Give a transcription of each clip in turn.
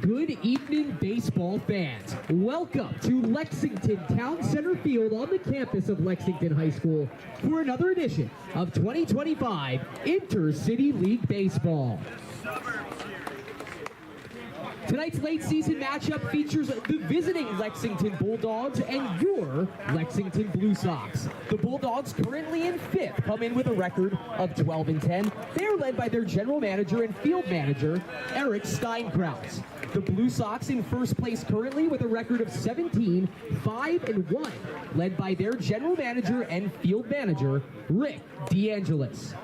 Good evening, baseball fans. Welcome to Lexington Town Center Field on the campus of Lexington High School for another edition of 2025 Intercity League Baseball. Tonight's late season matchup features the visiting Lexington Bulldogs and your Lexington Blue Sox. The Bulldogs, currently in fifth, come in with a record of 12-10. They are led by their general manager and field manager, Eric Steinkraus. The Blue Sox in first place currently with a record of 17-5-1, led by their general manager and field manager, Rick DeAngelis.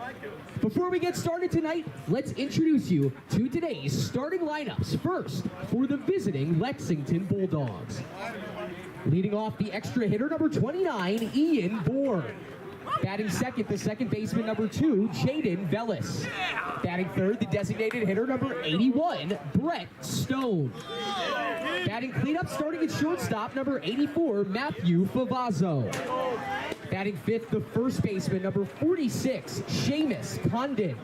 Before we get started tonight, let's introduce you to today's starting lineups. First, for the visiting Lexington Bulldogs. Leading off, the extra hitter, number 29, Ian Bourne. Batting second, the second baseman, number 2, Jaden Vellis. Batting third, the designated hitter, number 81, Brett Stone. Batting cleanup, starting at shortstop, number 84, Matthew Favazzo. Batting fifth, the first baseman, number 46, Seamus Condon.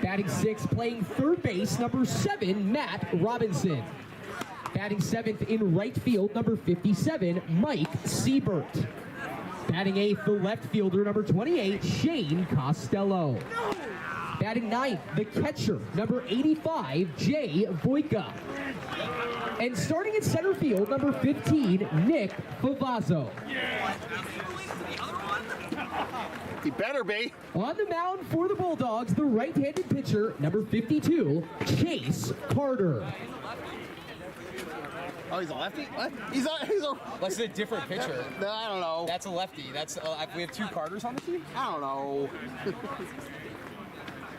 Batting sixth, playing third base, number 7, Matt Robinson. Batting seventh in right field, number 57, Mike Siebert. Batting eighth, the left fielder, number 28, Shane Costello. Batting ninth, the catcher, number 85, Jay Voika. And starting at center field, number 15, Nick Favazzo. He better be. On the mound for the Bulldogs, the right-handed pitcher, number 52, Chase Carter. Oh, he's a lefty? What? That's a different pitcher. I don't know. That's a lefty. That's we have two Carters on the team? I don't know.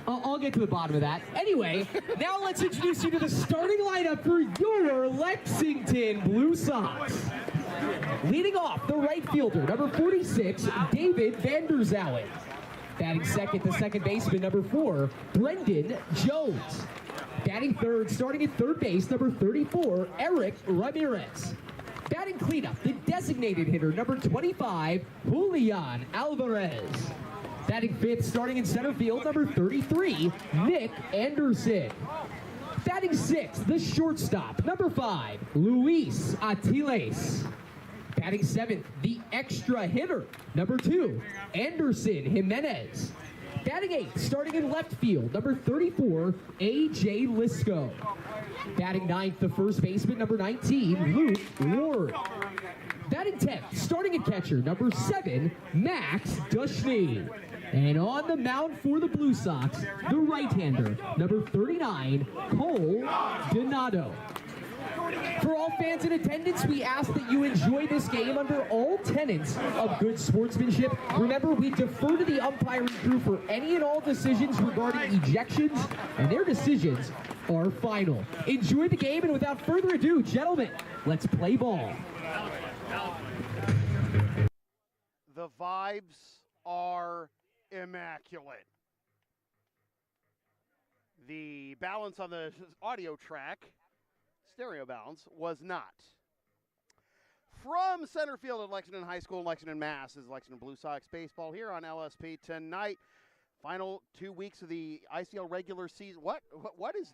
I'll get to the bottom of that. Anyway, now let's introduce you to the starting lineup for your Lexington Blue Sox. Leading off, the right fielder, number 46, David Vanderzowen. Batting second, the second baseman, number 4, Brendan Jones. Batting third, starting at third base, number 34, Eric Ramirez. Batting cleanup, the designated hitter, number 25, Julian Alvarez. Batting fifth, starting in center field, number 33, Nick Anderson. Batting sixth, the shortstop, number 5, Luis Atiles. Batting seventh, the extra hitter, number 2, Anderson Jimenez. Batting eighth, starting in left field, number 34, A.J. Lisco. Batting ninth, the first baseman, number 19, Luke Ward. Batting 10th, starting at catcher, number 7, Max Dushney. And on the mound for the Blue Sox, the right-hander, number 39, Cole Donato. For all fans in attendance, we ask that you enjoy this game under all tenets of good sportsmanship. Remember, we defer to the umpiring crew for any and all decisions regarding ejections, and their decisions are final. Enjoy the game, and without further ado, gentlemen, let's play ball. The vibes are immaculate. The balance on the audio track, stereo balance, was not. From center field at Lexington High School in Lexington, Mass. is Lexington Blue Sox baseball here on LSP tonight. Final 2 weeks of the ICL regular season. What is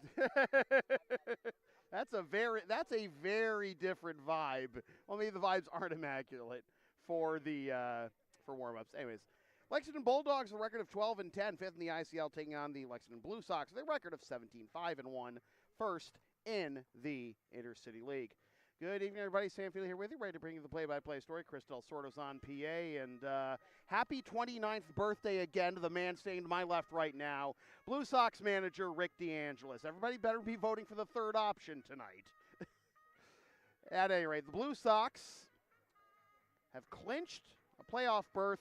that's a very different vibe. Well, maybe the vibes aren't immaculate for the for warm-ups. Anyways, Lexington Bulldogs, a record of 12-10, fifth in the ICL, taking on the Lexington Blue Sox, with a record of 17-5-1, first in the Intercity League. Good evening, everybody. Sam Feely here with you, ready to bring you the play-by-play story. Chris Del Sordo's on PA, and happy 29th birthday again to the man standing to my left right now, Blue Sox manager Rick DeAngelis. Everybody better be voting for the third option tonight. At any rate, the Blue Sox have clinched a playoff berth,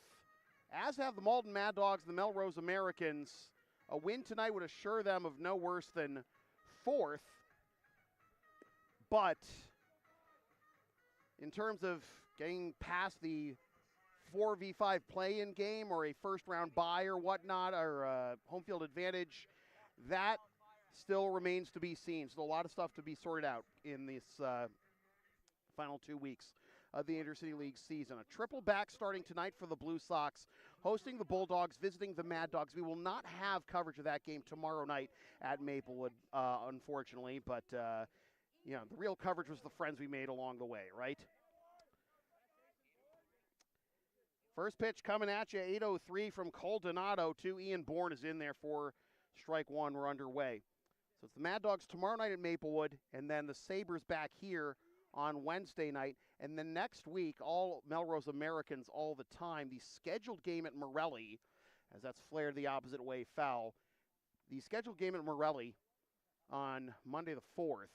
as have the Malden Mad Dogs, the Melrose Americans. A win tonight would assure them of no worse than fourth. But in terms of getting past the 4v5 play-in game or a first-round bye or whatnot, or home field advantage, that still remains to be seen. So a lot of stuff to be sorted out in this final 2 weeks of the Intercity League season. A triple back starting tonight for the Blue Sox, hosting the Bulldogs, visiting the Mad Dogs. We will not have coverage of that game tomorrow night at Maplewood, unfortunately, but Yeah, the real coverage was the friends we made along the way, right? First pitch coming at you, 8:03 from Cole Donato to Ian Bourne is in there for strike one. We're underway. So it's the Mad Dogs tomorrow night at Maplewood, and then the Sabres back here on Wednesday night. And then next week, all Melrose Americans all the time. The scheduled game at Morelli, as that's flared the opposite way foul. The scheduled game at Morelli on Monday the 4th.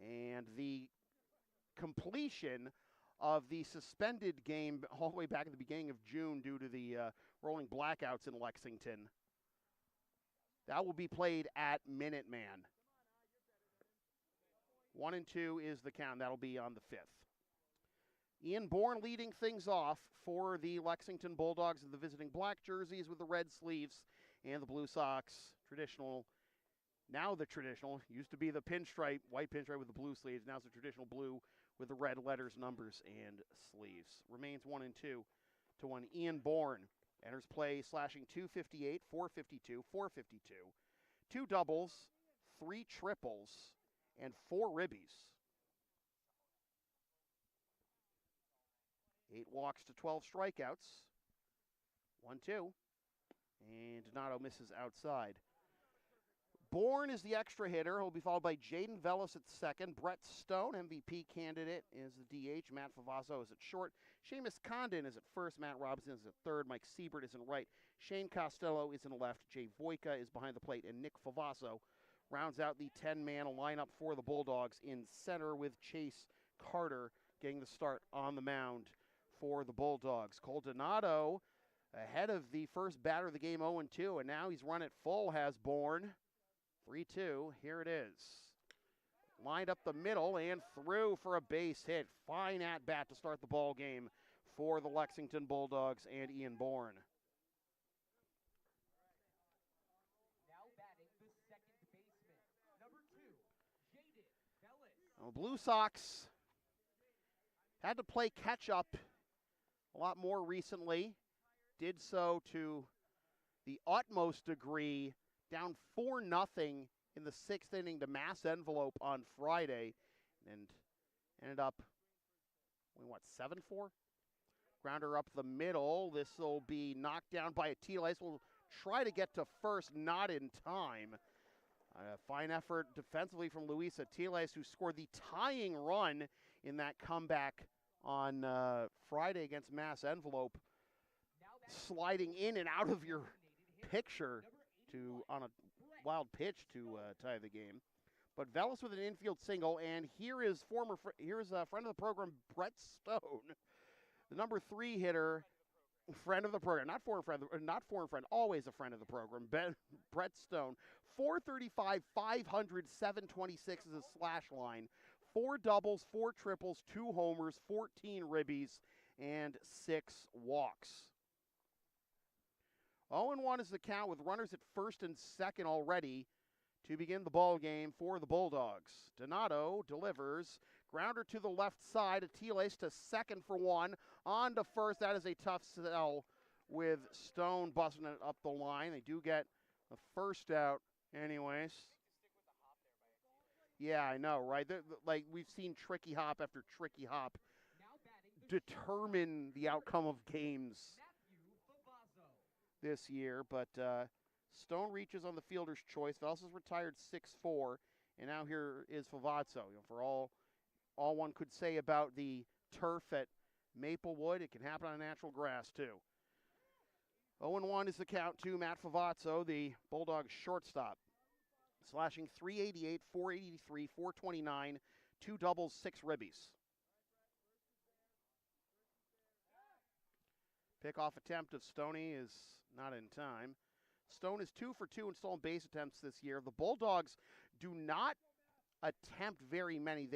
And the completion of the suspended game all the way back at the beginning of June due to the rolling blackouts in Lexington. That will be played at Minuteman. 1 and 2 is the count. That'll be on the 5th. Ian Bourne leading things off for the Lexington Bulldogs in the visiting black jerseys with the red sleeves and the Blue Sox traditional. Now the traditional, used to be the pinstripe, white pinstripe with the blue sleeves. Now it's the traditional blue with the red letters, numbers, and sleeves. Remains 1 and 2 to 1. Ian Bourne enters play slashing 258, 452, 452. 2 doubles, 3 triples, and 4 ribbies. 8 walks to 12 strikeouts. 1-2. And Donato misses outside. Bourne is the extra hitter. He'll be followed by Jaden Vellis at second. Brett Stone, MVP candidate, is the DH. Matt Favazzo is at short. Seamus Condon is at first. Matt Robinson is at third. Mike Siebert is in right. Shane Costello is in left. Jay Voica is behind the plate. And Nick Favazzo rounds out the 10-man lineup for the Bulldogs in center with Chase Carter getting the start on the mound for the Bulldogs. Cole Donato ahead of the first batter of the game, 0-2, and now he's run it full, has Bourne. 3-2, here it is. Lined up the middle and through for a base hit. Fine at-bat to start the ball game for the Lexington Bulldogs and Ian Bourne. Now batting the second baseman, number 2, Jaden Vellis. Well, Blue Sox had to play catch-up a lot more recently. Did so to the utmost degree, down 4-0 in the 6th inning to Mass Envelope on Friday, and ended up, 7-4? Grounder up the middle. This will be knocked down by a T-Lace. Will try to get to first, not in time. Fine effort defensively from Luisa T-Lace, who scored the tying run in that comeback on Friday against Mass Envelope. Sliding in and out of your picture on a wild pitch to tie the game. But Vellis with an infield single, and here is a friend of the program, Brett Stone, the number 3 hitter, friend of the program, not foreign friend, always a friend of the program. Brett Stone, 435, 500, 726 is his slash line. 4 doubles, 4 triples, 2 homers, 14 ribbies, and 6 walks. 0-1 is the count with runners at first and second already to begin the ball game for the Bulldogs. Donato delivers. Grounder to the left side. A T-Lace to second for 1. On to first. That is a tough sell with Stone busting it up the line. They do get the first out anyways. Yeah, I know, right? Like, we've seen tricky hop after tricky hop determine the outcome of games this year, but Stone reaches on the fielder's choice. Vellis has retired 6-4, and now here is Favazzo. For all one could say about the turf at Maplewood, it can happen on natural grass too. 0-1 is the count to Matt Favazzo, the Bulldogs shortstop. Slashing 388, 483, 429, 2 doubles, 6 ribbies. Pickoff attempt of Stoney is not in time. Stone is 2 for 2 in stolen base attempts this year. The Bulldogs do not attempt very many.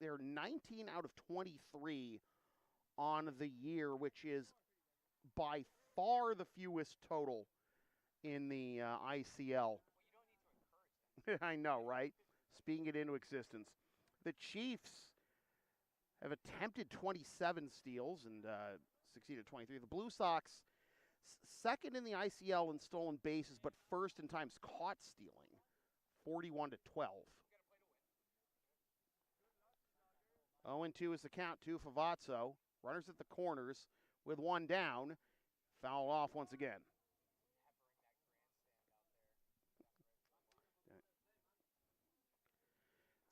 They're 19 out of 23 on the year, which is by far the fewest total in the ICL. I know, right? Speaking it into existence. The Chiefs have attempted 27 steals and succeeded 23. The Blue Sox, second in the ICL in stolen bases, but first in times caught stealing, 41-12. 0-2 is the count to Favazzo. Runners at the corners with one down. Fouled off once again.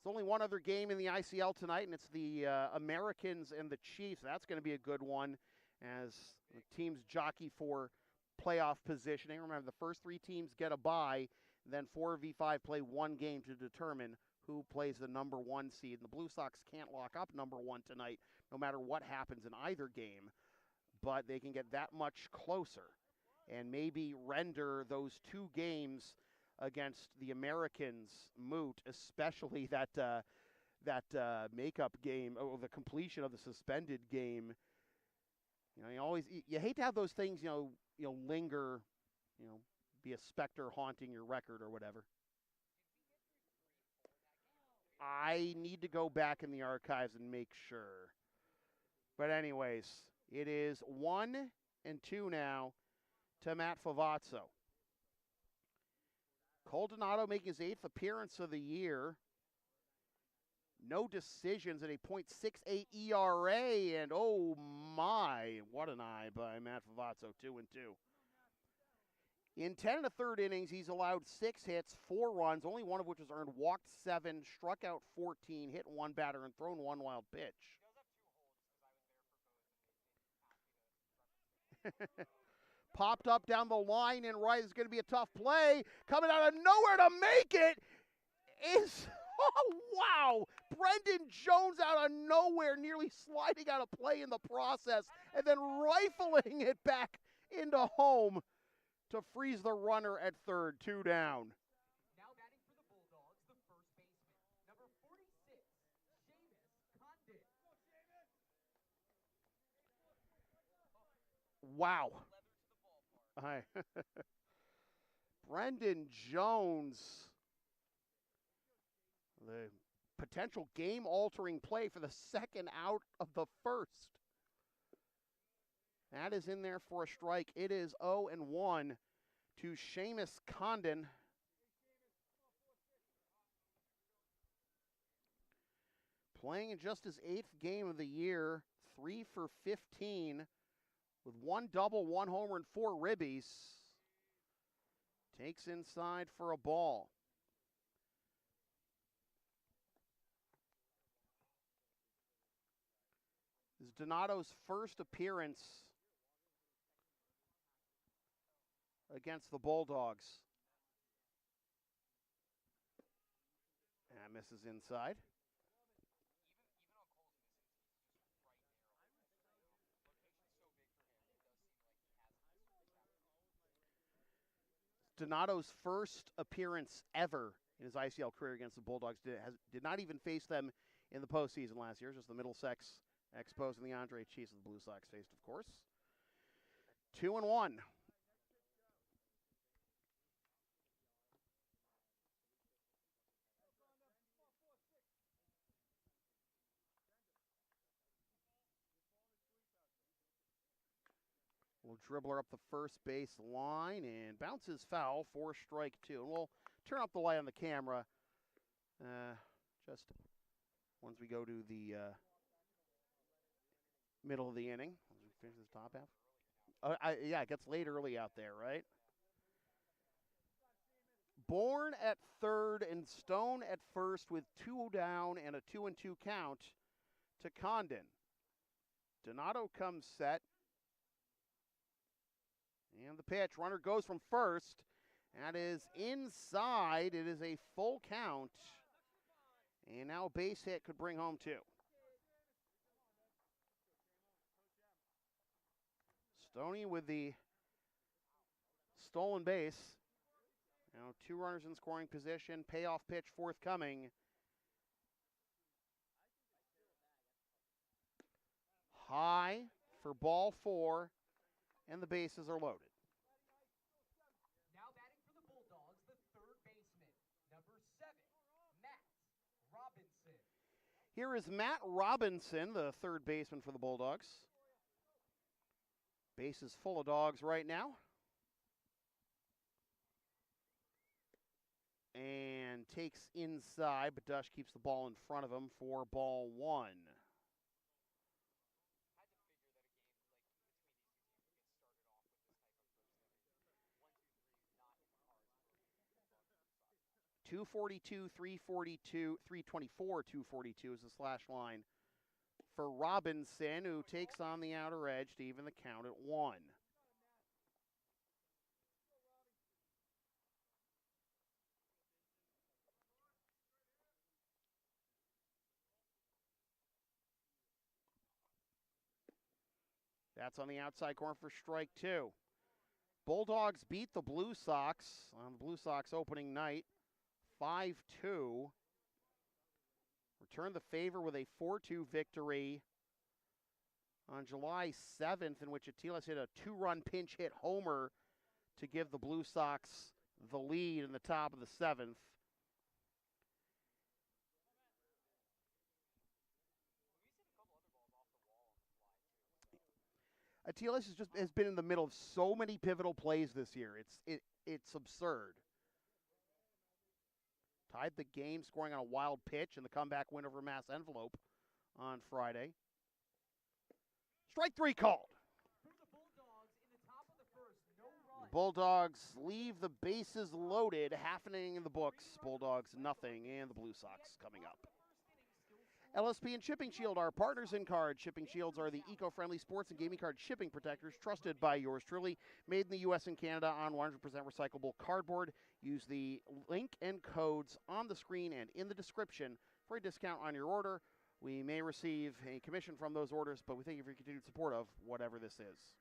There's only one other game in the ICL tonight, and it's the Americans and the Chiefs. That's going to be a good one as the teams jockey for playoff positioning. Remember, the first three teams get a bye, then 4v5 play one game to determine who plays the number one seed. And the Blue Sox can't lock up number one tonight, no matter what happens in either game, but they can get that much closer and maybe render those two games against the Americans moot, especially that makeup game, or the completion of the suspended game. You know, you hate to have those things, linger, be a specter haunting your record or whatever. I need to go back in the archives and make sure. But anyways, it is 1-2 now to Matt Favazzo. Cole Donato making his 8th appearance of the year. No decisions at a .68 ERA, and oh my, what an eye by Matt Favazzo, 2-2. In 10 1/3 innings, he's allowed 6 hits, 4 runs, only one of which was earned, walked 7, struck out 14, hit 1 batter, and thrown 1 wild pitch. Popped up down the line and right is going to be a tough play. Coming out of nowhere to make it is, oh wow, Brendan Jones out of nowhere, nearly sliding out of play in the process and then rifling it back into home to freeze the runner at third, 2 down. Now batting for the Bulldogs, the first baseman, number 46, Seamus Condon. Wow. Hi. Brendan Jones, the potential game-altering play for the second out of the first. That is in there for a strike. It is 0-1 to Seamus Condon. Playing in just his 8th game of the year, 3 for 15. With 1 double, 1 homer, and 4 ribbies. Takes inside for a ball. This is Donato's first appearance against the Bulldogs. That misses inside. Donato's first appearance ever in his ICL career against the Bulldogs. Did not even face them in the postseason last year. Just the Middlesex Expos and the Andre Chiefs of the Blue Sox faced, of course. 2-1. Will dribbler up the first base line and bounces foul for strike 2. And we'll turn up the light on the camera just once we go to the middle of the inning. As we finish this top half. Yeah, it gets late early out there, right? Bourne at third and Stone at first with 2 down and a 2-2 count to Condon. Donato comes set. And the pitch, runner goes from first. That is inside. It is a full count. And now a base hit could bring home 2. Stoney with the stolen base. Now 2 runners in scoring position. Payoff pitch forthcoming. High for ball 4. And the bases are loaded. Now batting for the Bulldogs, the third baseman, number 7, Matt Robinson. Here is Matt Robinson, the third baseman for the Bulldogs. Base is full of dogs right now. And takes inside, but Dush keeps the ball in front of him for ball 1. 242, 342, 324, 242 is the slash line for Robinson, who takes on the outer edge to even the count at 1. That's on the outside corner for strike 2. Bulldogs beat the Blue Sox on the Blue Sox opening night, 5-2. Returned the favor with a 4-2 victory on July 7th, in which Atiles hit a 2-run pinch hit homer to give the Blue Sox the lead in the top of the 7th. Atiles has been in the middle of so many pivotal plays this year. It's absurd. Tied the game, scoring on a wild pitch in the comeback win over Mass Envelope on Friday. Strike 3 called. Bulldogs leave the bases loaded. Half an inning in the books. Bulldogs nothing, and the Blue Sox coming up. LSP and Shipping Shield are partners in card. Shipping Shields are the eco-friendly sports and gaming card shipping protectors trusted by yours truly. Made in the U.S. and Canada on 100% recyclable cardboard. Use the link and codes on the screen and in the description for a discount on your order. We may receive a commission from those orders, but we thank you for your continued support of whatever this is.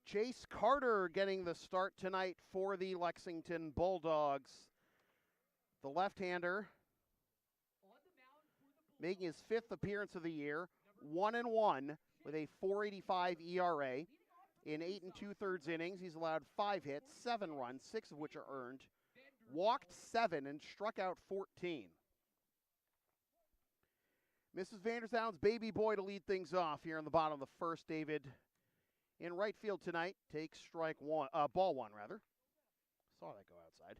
Chase Carter getting the start tonight for the Lexington Bulldogs. The left-hander making his 5th appearance of the year, 1-1 with a 4.85 ERA. In 8 2/3 innings, he's allowed 5 hits, 7 runs, 6 of which are earned, walked 7, and struck out 14. Mrs. Vanderzaal's baby boy to lead things off here in the bottom of the first. David in right field tonight takes ball one rather. Saw that go outside.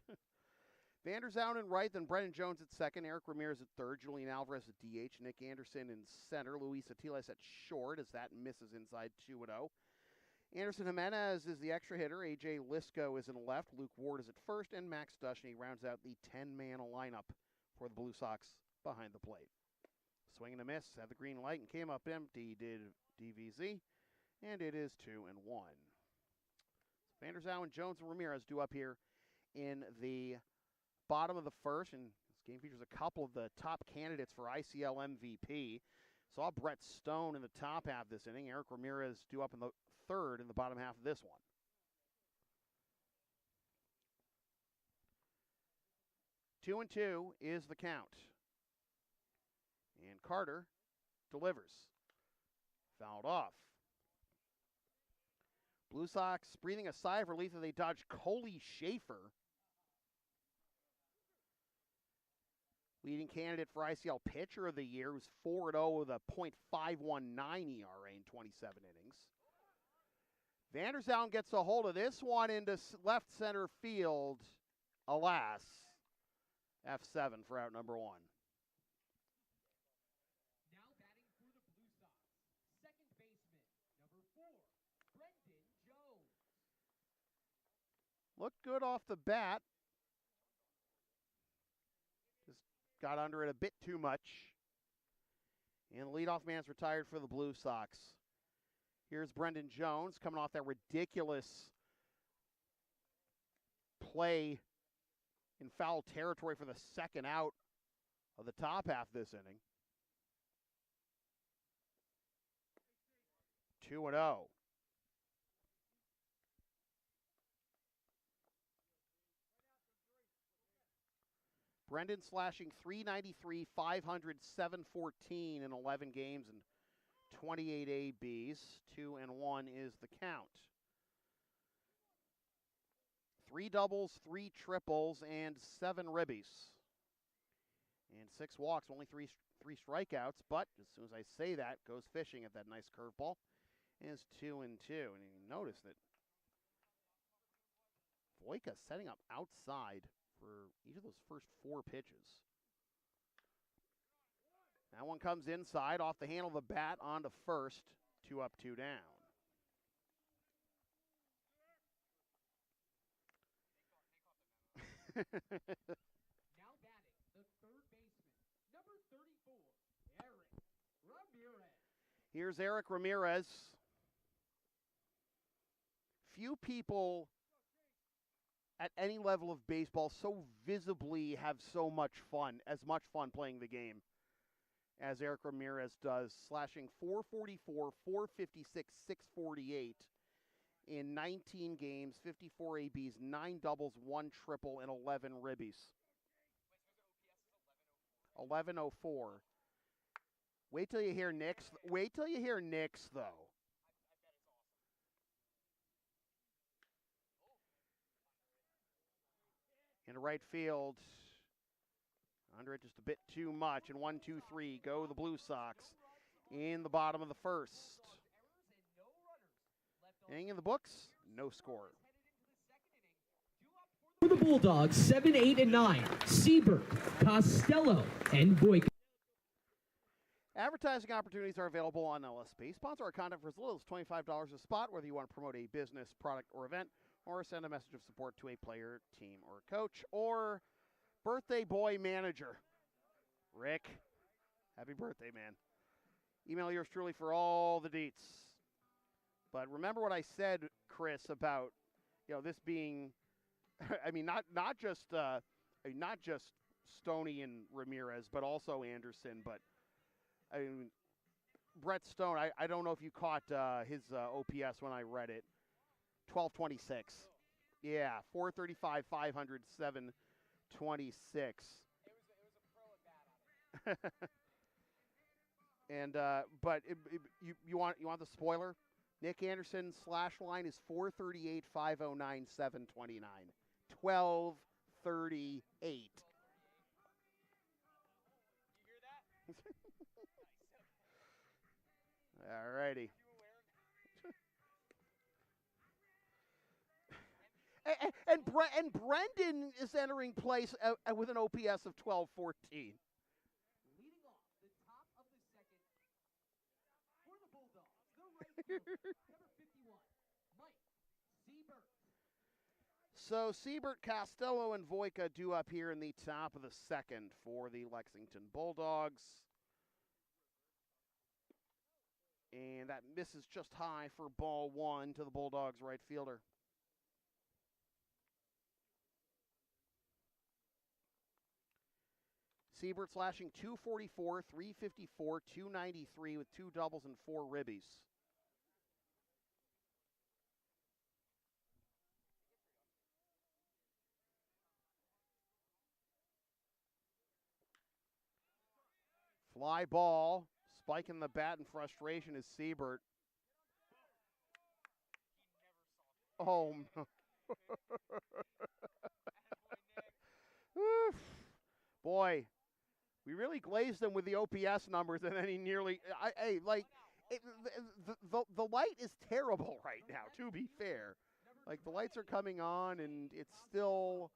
Vanderzaal in right, then Brennan Jones at second, Eric Ramirez at third, Julian Alvarez at DH, Nick Anderson in center, Luis Atiles at short as that misses inside 2-0. Anderson Jimenez is the extra hitter, AJ Lisco is in left, Luke Ward is at first, and Max Dushny rounds out the 10-man lineup for the Blue Sox behind the plate. Swing and a miss, had the green light and came up empty, did DVZ. And it is 2-1. Vanderzaal and Jones and Ramirez due up here in the bottom of the first. And this game features a couple of the top candidates for ICL MVP. Saw Brett Stone in the top half this inning. Eric Ramirez due up in the third in the bottom half of this one. 2-2 is the count. And Carter delivers. Fouled off. Blue Sox breathing a sigh of relief that they dodged Coley Schaefer. Leading candidate for ICL Pitcher of the Year, who's 4-0 with a .519 ERA in 27 innings. Vanderzaal gets a hold of this one into left center field. Alas, F7 for out number 1. Now batting for the Blue Sox, Looked good off the bat. Just got under it a bit too much. And the leadoff man's retired for the Blue Sox. Here's Brendan Jones coming off that ridiculous play in foul territory for the second out of the top half this inning. 2-0. Brendan slashing 393, 500, 714 in 11 games and 28 ABs. 2-1 is the count. 3 doubles, 3 triples, and 7 ribbies. And 6 walks, only three strikeouts. But as soon as I say that, goes fishing at that nice curveball. Is 2-2. And you notice that Voika setting up outside for each of those first 4 pitches. That one comes inside off the handle of the bat onto first. 2 up, 2 down. Now batting, the third baseman, number 34, Eric Ramirez. Here's Eric Ramirez. Few people at any level of baseball so visibly have so much fun playing the game as Eric Ramirez does, slashing 444, 456, 648 in 19 games, 54 ABs, 9 doubles, 1 triple, and 11 ribbies. 1104. Wait till you hear Nick's. Wait till you hear Nick's, though. In right field, under it just a bit too much. And 1-2-3 go the Blue Sox in the bottom of the first. Inning in the books, no score. For the Bulldogs, 7, 8, and 9, Siebert, Costello, and Voika. Advertising opportunities are available on LSP. Sponsor our content for as little as $25 a spot, whether you want to promote a business, product, or event, or send a message of support to a player, team, or coach, or birthday boy manager. Rick, happy birthday, man. Email yours truly for all the deets. But remember what I said, Chris, about this being, I mean, not just Stoney and Ramirez, but also Anderson. But I mean, Brett Stone. I don't know if you caught his OPS when I read it. 1226. Yeah, 435, 500, 726. It was a pro at bat. And but you want the spoiler? Nick Anderson slash line is 438, 509, 729. 1238. Do you hear that? All righty. And Brendan is entering place with an OPS of 1214. Leading off the top of the second for the Bulldogs, the right fielder, number 51, Mike Siebert. So Siebert, Costello, and Voika due up here in the top of the second for the Lexington Bulldogs. And that misses just high for ball 1 to the Bulldogs right fielder. Siebert slashing 244, 354, 293 with 2 doubles and 4 ribbies. Fly ball, spiking the bat in frustration is Siebert. Oh, no. Boy, we really glazed him with the OPS numbers, and then he nearly. The light is terrible right now. To be fair, like the lights are coming on, and it's still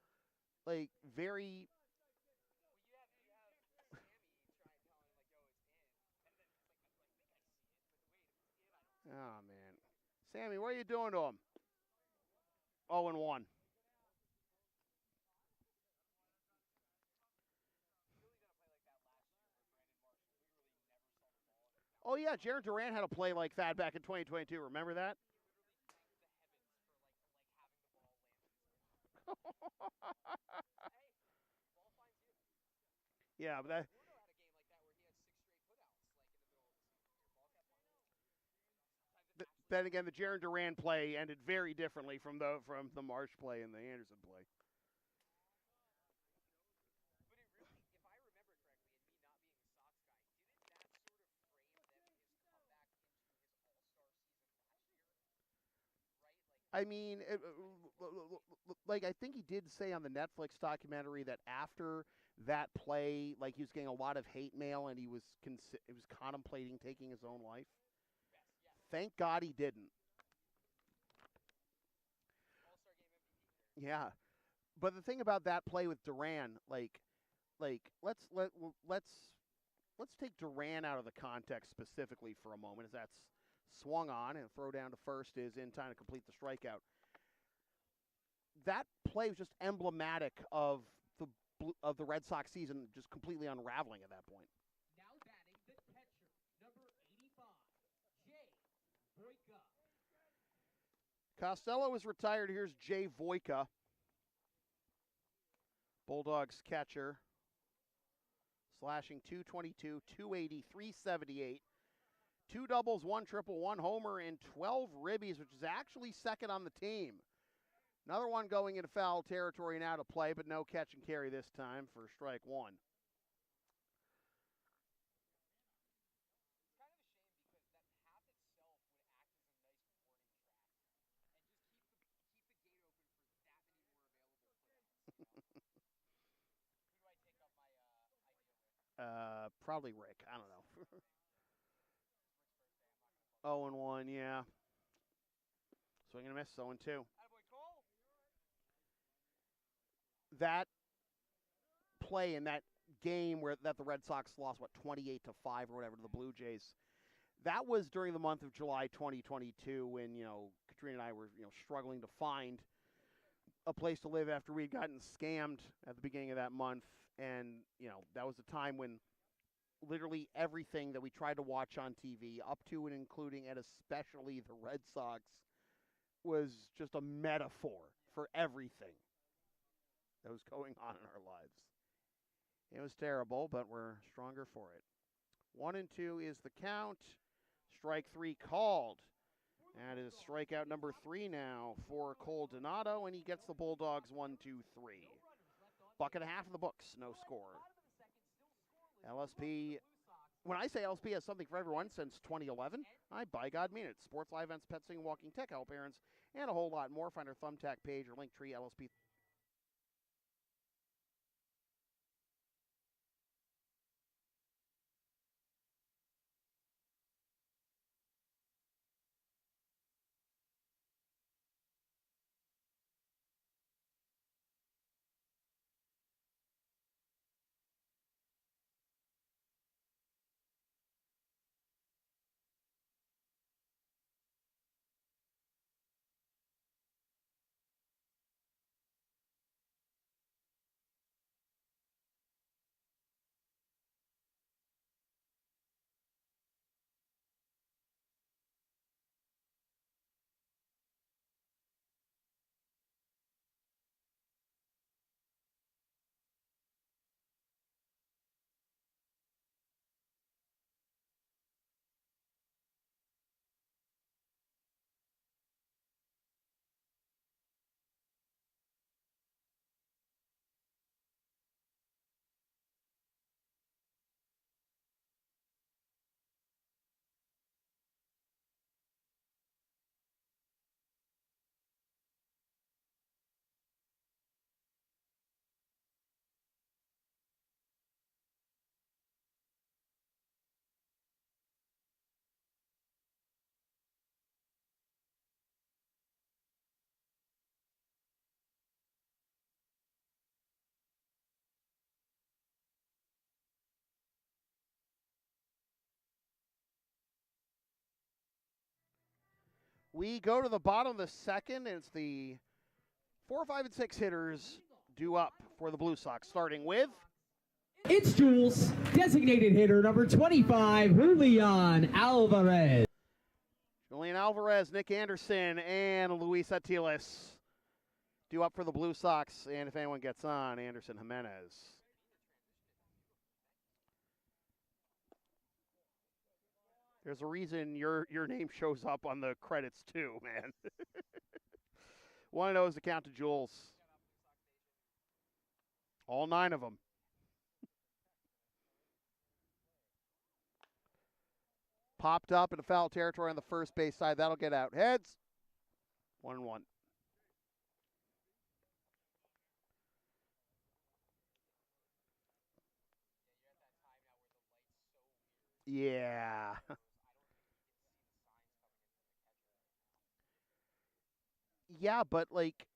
like very. Oh man, Sammy, what are you doing to him? 0-1. Oh, yeah, Jared Duran had a play like that back in 2022. Remember that? Yeah, but that. Gordo had a game like that where he had 6 straight putouts, like in the middle of the season. Your ball kept flying out. Sometimes it's Then again, the Jared Duran play ended very differently from the Marsh play and the Anderson play. But it really, if I remember correctly, and me not being a Sox guy, didn't that sort of frame them his comeback into his All-Star season last year? Right? Like, I mean, like I think he did say on the Netflix documentary that after that play, like he was getting a lot of hate mail and he was contemplating taking his own life. Thank God he didn't. All-Star game MVP. Yeah, but the thing about that play with Duran, like let's take Duran out of the context specifically for a moment, as that's swung on and throw down to first is in time to complete the strikeout. That play was just emblematic of the Red Sox season just completely unraveling at that point. Now batting the catcher, number 85, Jay Voyka. Costello is retired. Here's Jay Voyka, Bulldogs catcher, slashing 222, 280, 378. 2 doubles, 1 triple, 1 homer, and 12 ribbies, which is actually second on the team. Another one going into foul territory now to play, but no catch and carry this time for strike one. It's kind of a shame because that path itself would act as a nice warning track and just keep the gate open for that many more available putouts. Who do I take up my idea with? Probably Rick. I don't know. It's Rick's first day. I'm not going to 0-1, yeah. Swing and a miss, 0-2. Attaboy Cole. That play in that game that the Red Sox lost, 28-5 or whatever to the Blue Jays, that was during the month of July 2022 when, Katrina and I were, struggling to find a place to live after we'd gotten scammed at the beginning of that month. And, that was a time when literally everything that we tried to watch on TV, up to and including and especially the Red Sox, was just a metaphor for everything that was going on in our lives. It was terrible, but we're stronger for it. 1-2 is the count. Strike 3 called. That is strikeout number 3 now for Cole Donato, and he gets the Bulldogs 1-2-3. Buck and a half in the books, no score. LSP, when I say LSP has something for everyone since 2011, I by God mean it. Sports, live events, pet sitting, walking, tech help errands, and a whole lot more. Find our Thumbtack page or Linktree LSP. We go to the bottom of the second, and it's the 4, 5, and 6 hitters due up for the Blue Sox, starting with It's Jules, designated hitter number 25, Julian Alvarez. Julian Alvarez, Nick Anderson, and Luis Atiles due up for the Blue Sox. And if anyone gets on, Anderson Jimenez. There's a reason your name shows up on the credits too, man. 1-0 is the count to Jules. All 9 of them. Popped up into foul territory on the first base side. That'll get out. Heads. 1-1. Yeah. Yeah, but like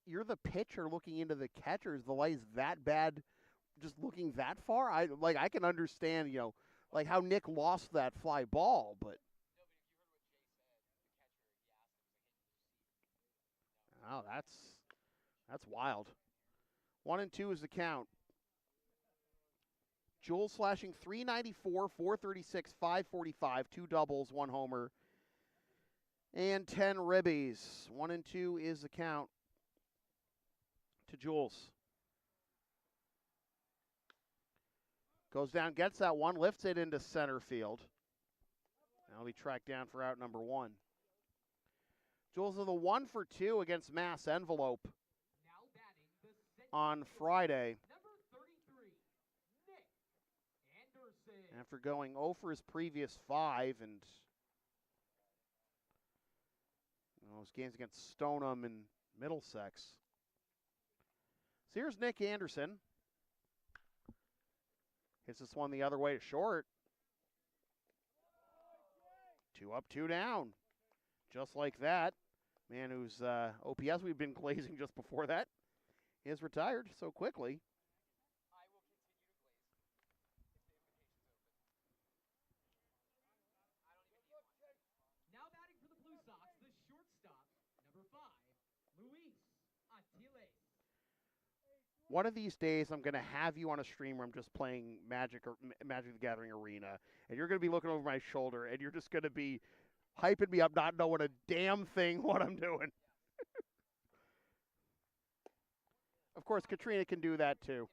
you're the pitcher looking into the catchers. The light's that bad just looking that far. I can understand, like how Nick lost that fly ball, but oh, that's wild. 1-2 is the count. Jules slashing 394, 436, 545, 2 doubles, 1 homer, and 10 ribbies. 1-2 is the count to Jules. Goes down, gets that one, lifts it into center field. Now he tracked down for out number 1. Jules is the 1 for 2 against Mass Envelope on Friday. After going 0 for his previous 5, and those games against Stoneham and Middlesex. So here's Nick Anderson. Hits this one the other way to short. 2 up, 2 down. Just like that. Man whose OPS we've been glazing just before that is retired so quickly. Now batting for the Blue Sox, the shortstop, number 5, Luis Atiles. One of these days, I'm going to have you on a stream where I'm just playing Magic the Gathering Arena, and you're going to be looking over my shoulder, and you're just going to be hyping me up, not knowing a damn thing what I'm doing. Of course, Katrina can do that too.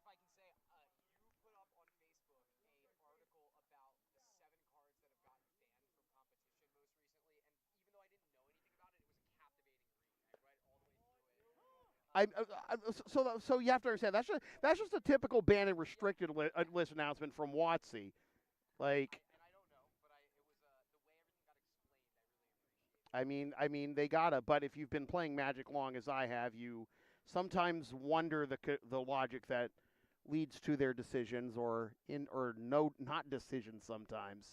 So you have to understand that's just a typical banned and restricted list announcement from WotC. Like, I mean they gotta. But if you've been playing Magic long as I have, you sometimes wonder the logic that leads to their decisions or not decisions sometimes.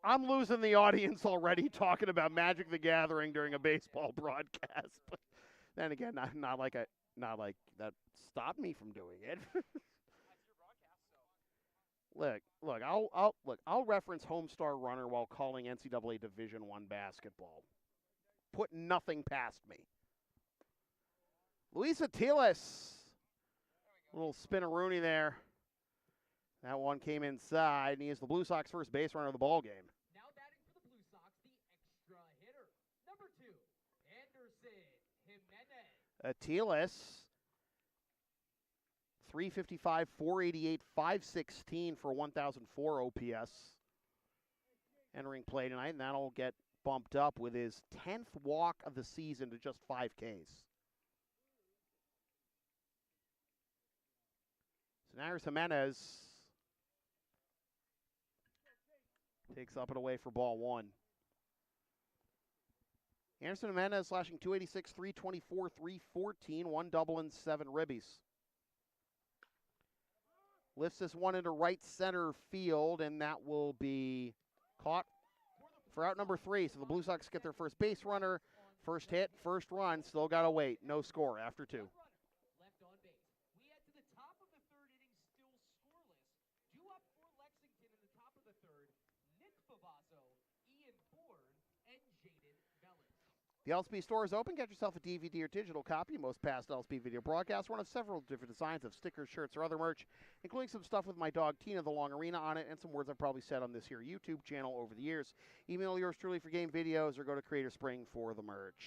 I'm losing the audience already talking about Magic the Gathering during a baseball broadcast. But then again, not like that stopped me from doing it. Look, I'll reference Homestar Runner while calling NCAA Division I basketball. Put nothing past me. Luis Atiles. Little spin-a-rooney there. That one came inside, and he is the Blue Sox first base runner of the ball game. Now batting for the Blue Sox, the extra hitter, number 2, Anderson Jimenez. Atiles, 355, 488, 516 for 1,004 OPS. Entering play tonight, and that'll get bumped up with his 10th walk of the season to just 5 Ks. So now here's Jimenez. Takes up and away for ball 1. Anderson Jimenez slashing 286, 324, 314, 1 double and 7 ribbies. Lifts this one into right center field, and that will be caught for out number 3. So the Blue Sox get their first base runner. First hit, first run, still got to wait. No score after 2. Left on base. We head to the top of the 3rd inning, still scoreless. Due up for Lexington in the top of the 3rd, Nick Favazzo, Ian Ford, and Jaden Bellis. The LSP store is open. Get yourself a DVD or digital copy of most past LSP video broadcasts. One of several different designs of stickers, shirts, or other merch, including some stuff with my dog Tina the Long Arena on it, and some words I've probably said on this here YouTube channel over the years. Email yours truly for game videos, or go to Creator Spring for the merch.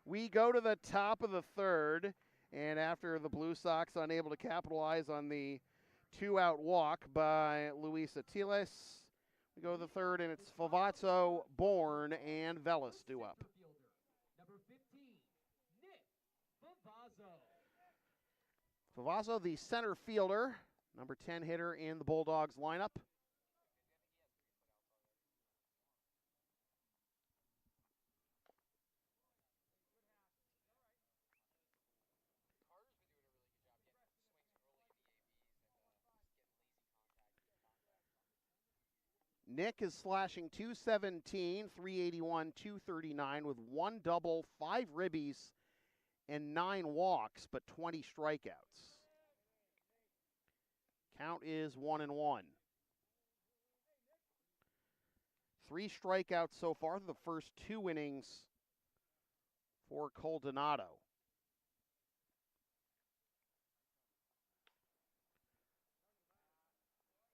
We go to the top of the third, and after the Blue Sox unable to capitalize on the two-out walk by Luis Atiles, we go to the third, and it's Favazzo, Bourne, and Velas due up. Number 15, Nick Favazzo. Favazzo, the center fielder, number 10 hitter in the Bulldogs lineup. Nick is slashing 217, 381, 239 with 1 double, 5 ribbies, and 9 walks, but 20 strikeouts. Count is 1-1. 3 strikeouts so far through the first 2 innings for Coldonado.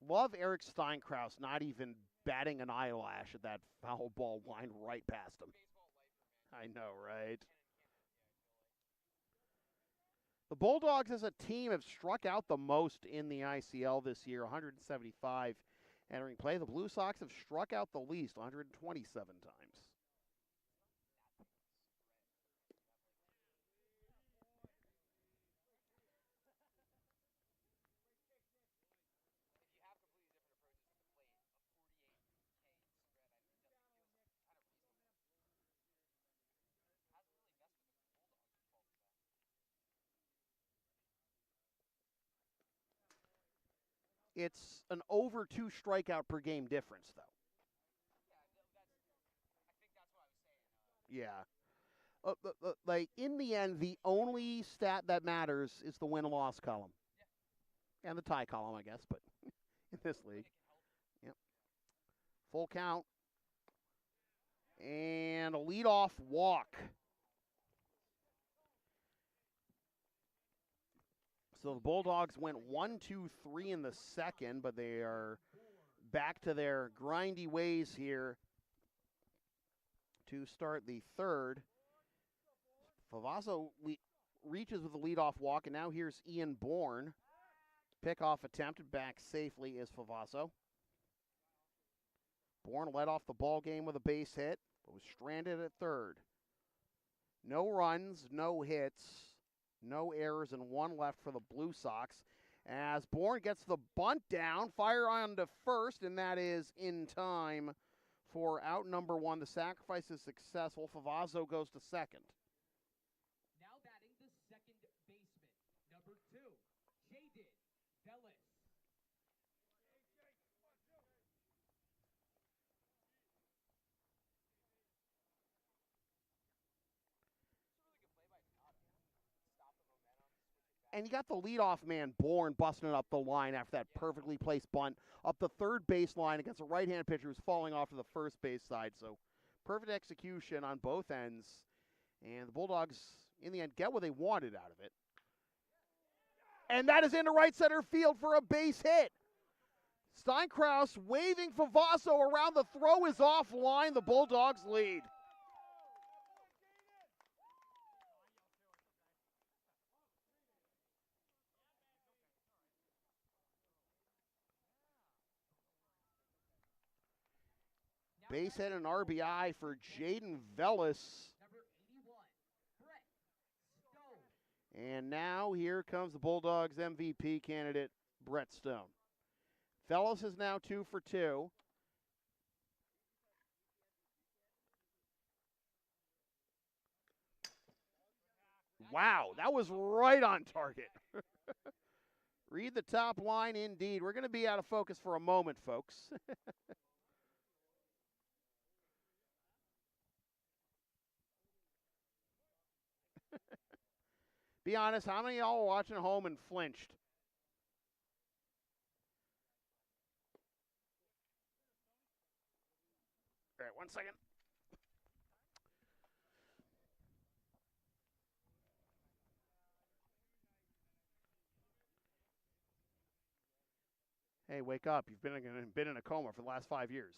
Love Eric Steinkraus not even batting an eyelash at that foul ball line right past him. I know, right? The Bulldogs as a team have struck out the most in the ICL this year, 175 entering play. The Blue Sox have struck out the least, 127 times. It's an over 2 strikeout per game difference, though. Yeah. Like, in the end, the only stat that matters is the win-loss column. And the tie column, I guess, but in this league. Yep. Full count. And a leadoff walk. So the Bulldogs went 1-2-3 in the second, but they are back to their grindy ways here to start the third. Favazzo reaches with a leadoff walk, and now here's Ian Bourne. Pickoff attempted back safely is Favazzo. Bourne led off the ball game with a base hit, but was stranded at third. No runs, no hits, no errors, and 1 left for the Blue Sox. As Bourne gets the bunt down, fire on to first, and that is in time for out number 1. The sacrifice is successful. Favazzo goes to second. Now batting the second baseman, number 2, Jaden Velas. And you got the leadoff man, Bourne, busting it up the line after that perfectly placed bunt up the third baseline against a right-handed pitcher who's falling off to the first base side. So perfect execution on both ends. And the Bulldogs, in the end, get what they wanted out of it. And that is into right center field for a base hit. Steinkraus waving Favazzo around. The throw is offline. The Bulldogs lead. Base hit and RBI for Jaden Velas. Number 81, Brett Stone. And now here comes the Bulldogs MVP candidate, Brett Stone. Velas is now 2 for 2. Wow, that was right on target. Read the top line indeed. We're going to be out of focus for a moment, folks. Be honest, how many of y'all were watching at home and flinched? All right, 1 second. Hey, wake up. You've been in a coma for the last 5 years.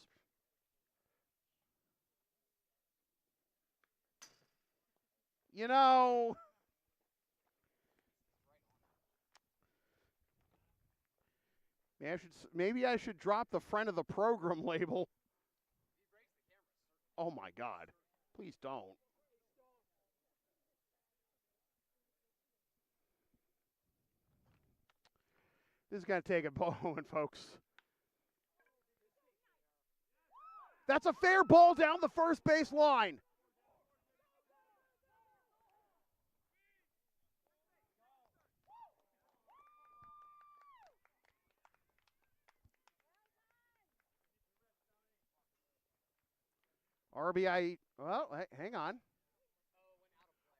You know, maybe I should drop the friend of the program label. Oh my God. Please don't. This is going to take a moment, folks. That's a fair ball down the first base line. RBI, well, hang on.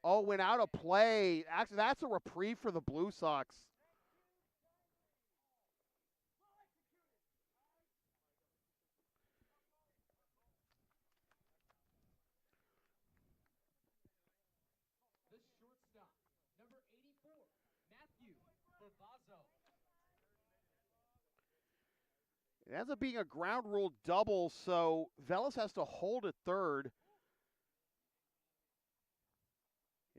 Oh, went out of play. Actually, that's a reprieve for the Blue Sox. The shortstop, number 84, Matthew Bavazo. It ends up being a ground rule double, so Velas has to hold at third.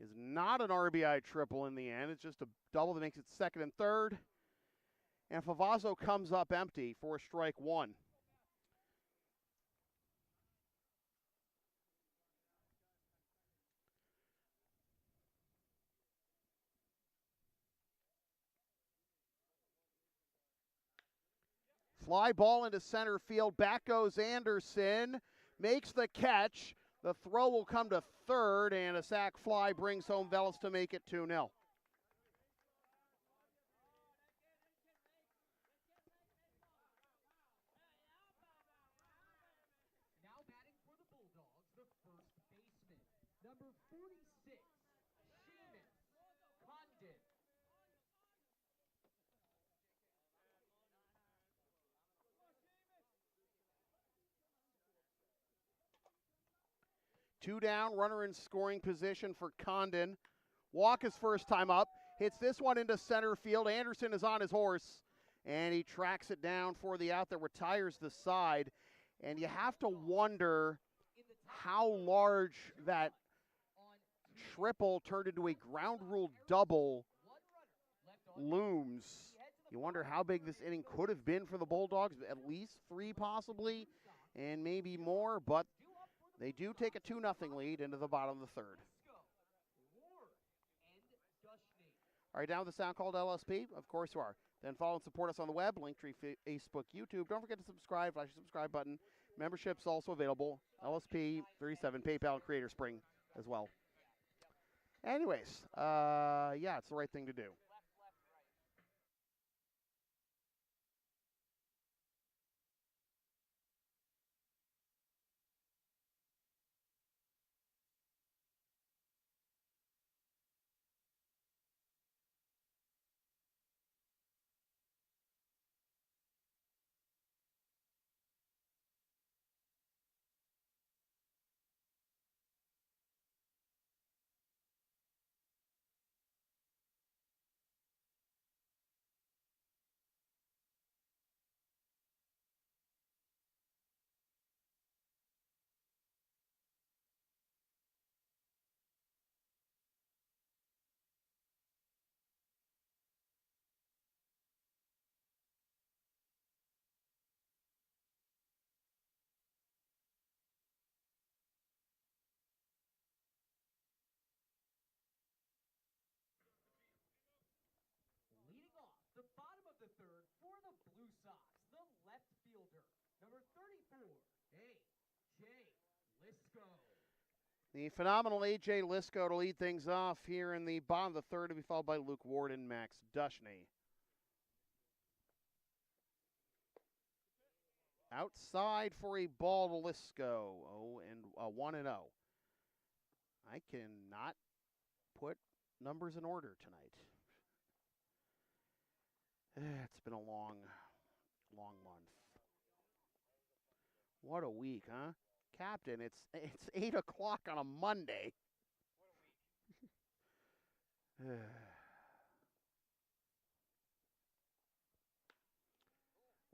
Is not an RBI triple in the end. It's just a double that makes it second and third. And Favazzo comes up empty for strike one. Fly ball into center field. Back goes Anderson. Makes the catch. The throw will come to third, and a sac fly brings home Velas to make it 2-0. Now batting for the Bulldogs, the first baseman, number 46, Seamus Condon. Two down, runner in scoring position for Condon. Walk his first time up. Hits this one into center field. Anderson is on his horse, and he tracks it down for the out that retires the side. And you have to wonder how large that triple turned into a ground rule double looms. You wonder how big this inning could have been for the Bulldogs, at least 3 possibly, and maybe more, but they do take a 2-0 lead into the bottom of the third. All right, down with the sound called LSP? Of course you are. Then follow and support us on the web, Linktree, Facebook, YouTube. Don't forget to subscribe, flash the subscribe button. Membership's also available. LSP, 37, PayPal, and Creator Spring as well. Anyways, yeah, it's the right thing to do. number 34, A.J. Lisco. The phenomenal A.J. Lisco to lead things off here in the bottom of the third, to be followed by Luke Ward and Max Dushney. Outside for a ball to Lisco. 1-0. I cannot put numbers in order tonight. It's been a long, long month. What a week, huh? Captain, it's 8 o'clock on a Monday. What a week.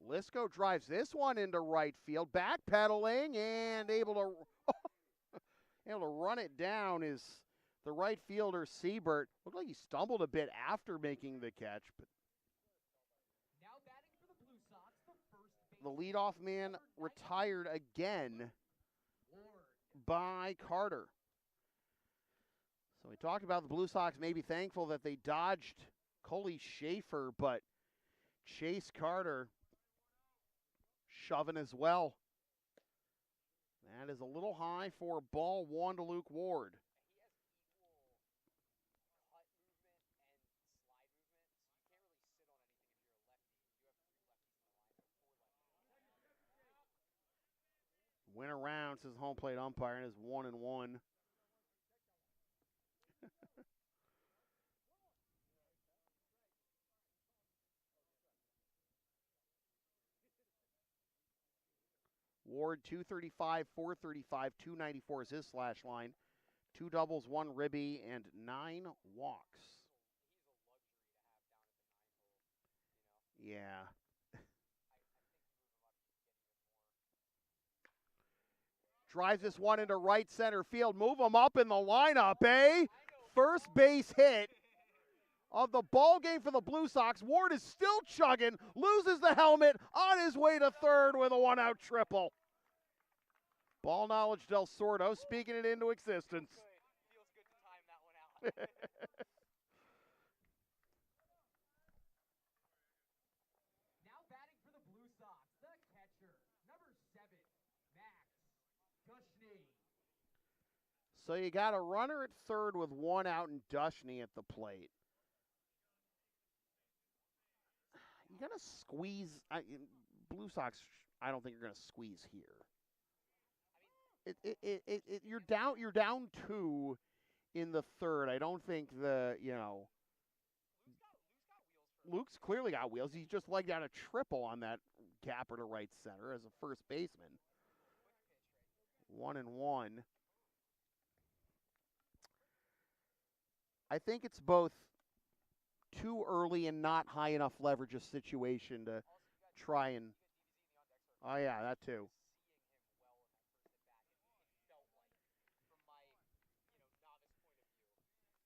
Lisco drives this one into right field, backpedaling and able to run it down is the right fielder Siebert. Looked like he stumbled a bit after making the catch, but Now batting for the Blue Sox, the first base. the leadoff man retired again by Carter. So we talked about the Blue Sox maybe thankful that they dodged Coley Schaefer, but Chase Carter shoving as well. That is a little high for ball one to Luke Ward. Went around, says home plate umpire, and is 1-1. Ward 235, 435, 294 is his slash line. 2 doubles, 1 ribby, and 9 walks. Yeah. Drives this one into right center field. Move him up in the lineup, eh? First base hit of the ball game for the Blue Sox. Ward is still chugging, loses the helmet, on his way to third with a 1-out triple. Ball knowledge Del Sordo speaking it into existence. Feels good to time that one out. Now batting for the Blue Sox, the catcher, number 7, Max Dushney. So you got a runner at third with 1 out and Dushney at the plate. You got to squeeze. Blue Sox, I don't think you're going to squeeze here. You're down 2 in the third. I don't think Luke's clearly got wheels. He's just legged out a triple on that gapper to right center as a first baseman. 1-1. I think it's both too early and not high enough leverage a situation to try and. Oh yeah, that too.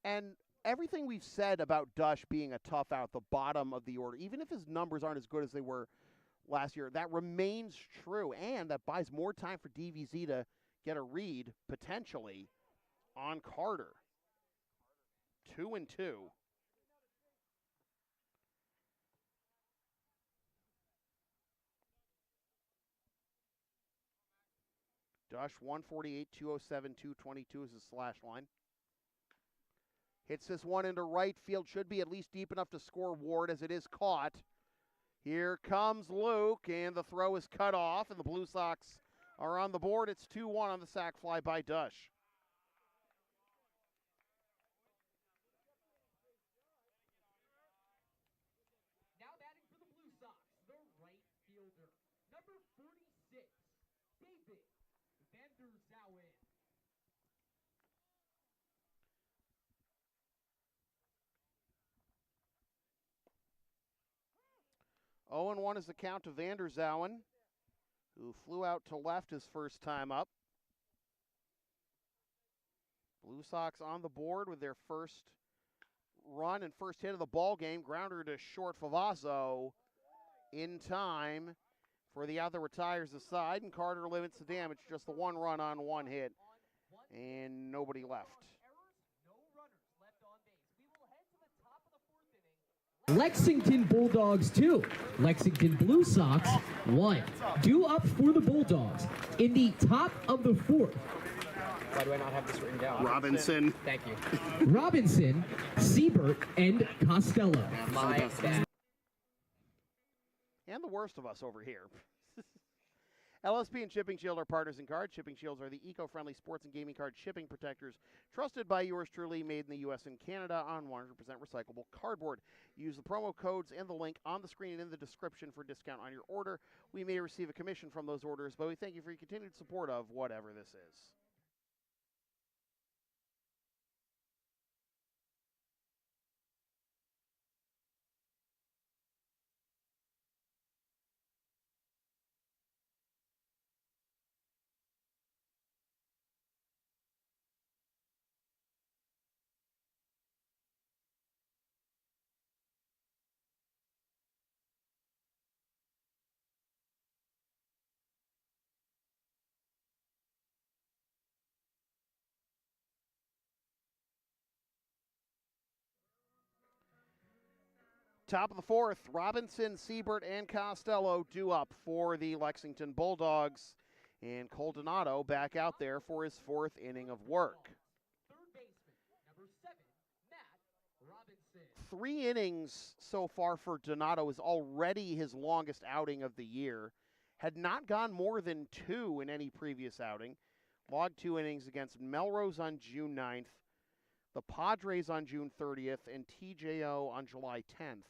And everything we've said about Dush being a tough out, the bottom of the order, even if his numbers aren't as good as they were last year, that remains true. And that buys more time for DVZ to get a read, potentially, on Carter. 2-2. Dush 148, 207, 222 is his slash line. Hits this one into right field. Should be at least deep enough to score Ward as it is caught. Here comes Luke, and the throw is cut off, and the Blue Sox are on the board. It's 2-1 on the sac fly by Dush. Now batting for the Blue Sox, the right fielder, number 46, David Vanderzowen. 0-1 is the count to Vanderzowen, who flew out to left his first time up. Blue Sox on the board with their first run and first hit of the ball game. Grounder to short Favazzo in time for the out that retires the side, and Carter limits the damage. Just the 1 run on 1 hit, and nobody left. No runners left on base. We will head to the top of the 4th inning. Lexington Bulldogs 2, Lexington Blue Sox 1. Due up for the Bulldogs in the top of the 4th. Why do I not have this written down? Robinson. Thank you. Robinson, Siebert, and Costello. My bad. And the worst of us over here. LSP and Shipping Shield are partners in cards. Shipping Shields are the eco-friendly sports and gaming card shipping protectors trusted by yours truly, made in the U.S. and Canada on 100% recyclable cardboard. Use the promo codes and the link on the screen and in the description for discount on your order. We may receive a commission from those orders, but we thank you for your continued support of whatever this is. Top of the 4th, Robinson, Siebert, and Costello due up for the Lexington Bulldogs. And Cole Donato back out there for his 4th inning of work. Third baseman, number 7, Matt Robinson. 3 innings so far for Donato is already his longest outing of the year. Had not gone more than 2 in any previous outing. Logged 2 innings against Melrose on June 9th, the Padres on June 30th, and TJO on July 10th.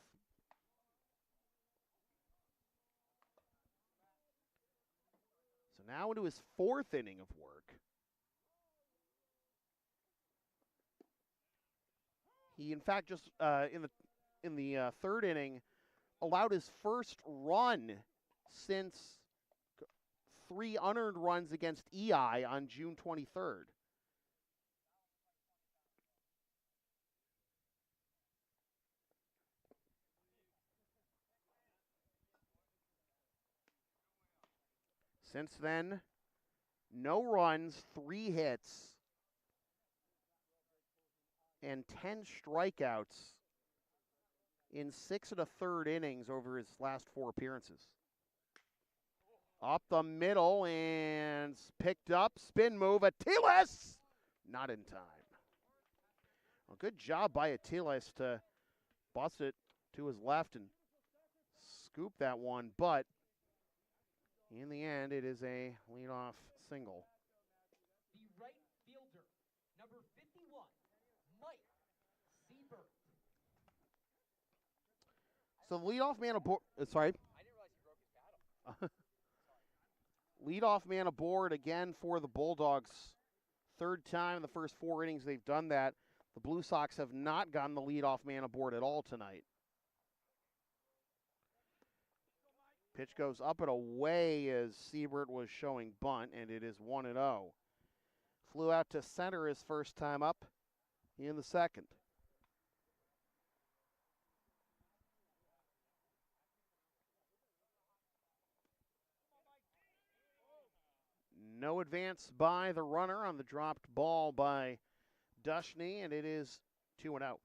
So now into his 4th inning of work. He, in fact, just in the 3rd inning, allowed his first run since 3 unearned runs against EI on June 23rd. Since then, no runs, 3 hits, and 10 strikeouts in 6 1/3 innings over his last 4 appearances. Up the middle and picked up, spin move, Atiles! Not in time. Well, good job by Atiles to bust it to his left and scoop that one, but in the end, it is a leadoff single. The right fielder, number 51, Mike Siebert. So the leadoff man aboard. Sorry. I didn't realize he broke his paddle. Leadoff man aboard again for the Bulldogs. 3rd time in the first 4 innings they've done that. The Blue Sox have not gotten the leadoff man aboard at all tonight. Pitch goes up and away as Siebert was showing bunt, and it is 1-0. Flew out to center his first time up in the 2nd. No advance by the runner on the dropped ball by Dushney, and it is 2-0.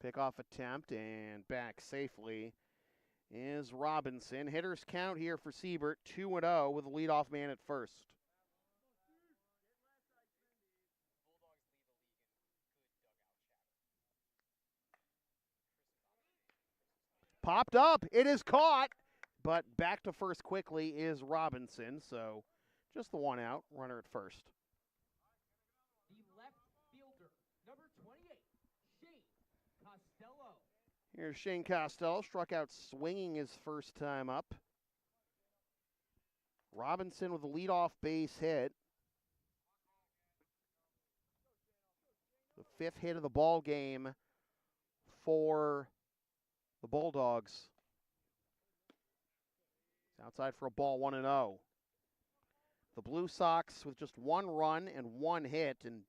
Pickoff attempt and back safely is Robinson. Hitters count here for Siebert, 2-0 with a leadoff man at first. Popped up, it is caught, but back to first quickly is Robinson, so just the 1 out, runner at first. The left fielder, number 28, Shane Costello. Here's Shane Costello, struck out swinging his first time up. Robinson with a leadoff base hit. The 5th hit of the ball game for the Bulldogs. It's outside for a ball, 1-0. The Blue Sox with just 1 run and 1 hit and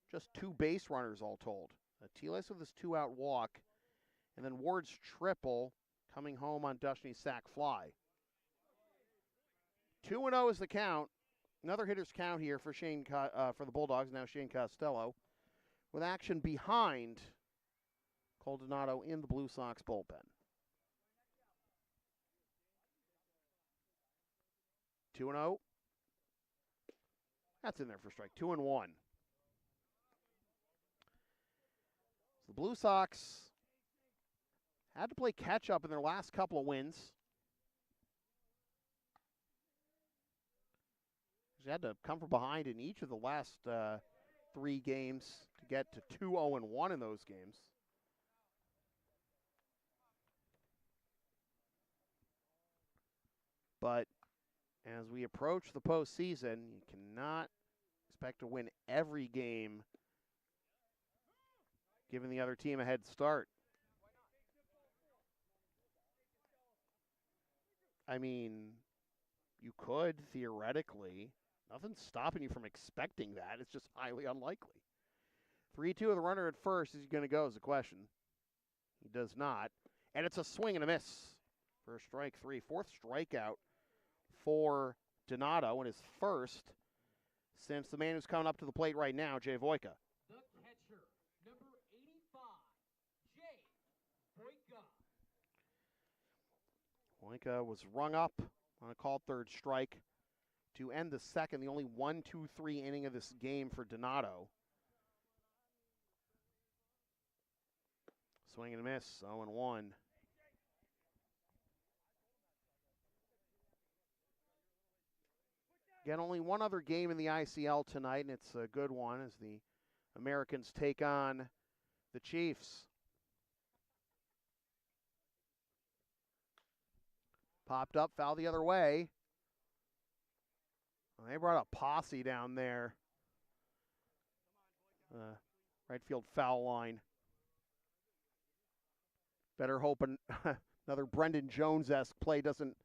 just 2 base runners all told. Atiles with his 2-out walk And then Ward's triple coming home on Dushny's sac fly. 2-0 is the count. Another hitter's count here for for the Bulldogs, now Shane Costello, with action behind Cole Donato in the Blue Sox bullpen. 2-0. That's in there for strike. 2-1. The Blue Sox had to play catch up in their last couple of wins. They had to come from behind in each of the last 3 games to get to 2-0-1 in those games. But as we approach the postseason, you cannot expect to win every game, giving the other team a head start. I mean, you could, theoretically. Nothing's stopping you from expecting that. It's just highly unlikely. 3-2 of the runner at first. Is he going to go is the question. He does not. And it's a swing and a miss for strike 3. 4th strikeout for Donato, and his first since the man who's coming up to the plate right now, Jay Voyka. The catcher, number 85, Jay Voyka. Voyka was rung up on a called third strike to end the second, the only 1-2-3 inning of this game for Donato. Swing and a miss, 0-1. Again, only one other game in the ICL tonight, and it's a good one as the Americans take on the Chiefs. Popped up, foul the other way. Well, they brought a posse down there. Right field foul line. Better hope another Brendan Jones-esque play doesn't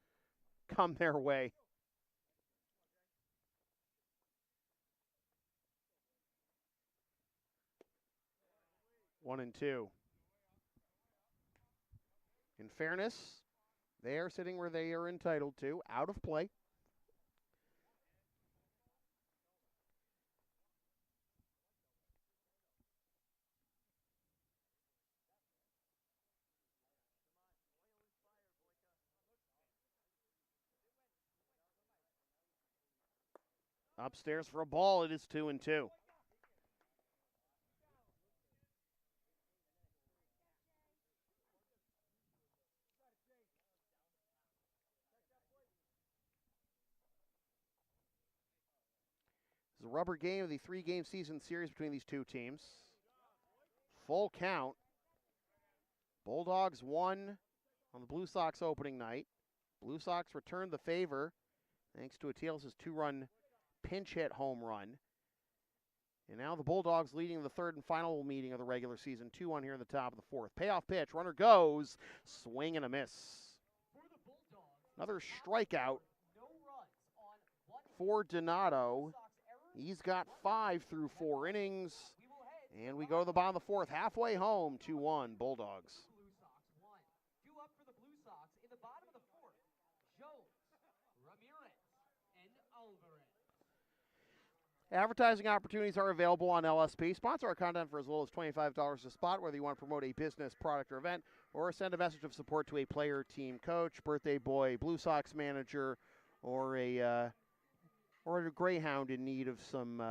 come their way. One and two. In fairness, they are sitting where they are entitled to, out of play. Upstairs for a ball, it is 2-2. It's a rubber game of the 3-game season series between these two teams. Full count. Bulldogs won on the Blue Sox opening night. Blue Sox returned the favor thanks to Atiles' 2-run pinch hit home run. And now the Bulldogs leading the third and final meeting of the regular season. 2-1 here in the top of the 4th. Payoff pitch. Runner goes. Swing and a miss. Another strikeout for Donato. He's got 5 through 4 innings. And we go to the bottom of the 4th. Halfway home. 2-1 Bulldogs. Advertising opportunities are available on LSP. Sponsor our content for as little as $25 a spot, whether you want to promote a business, product, or event, or send a message of support to a player, team coach, birthday boy, Blue Sox manager, or a greyhound in need of some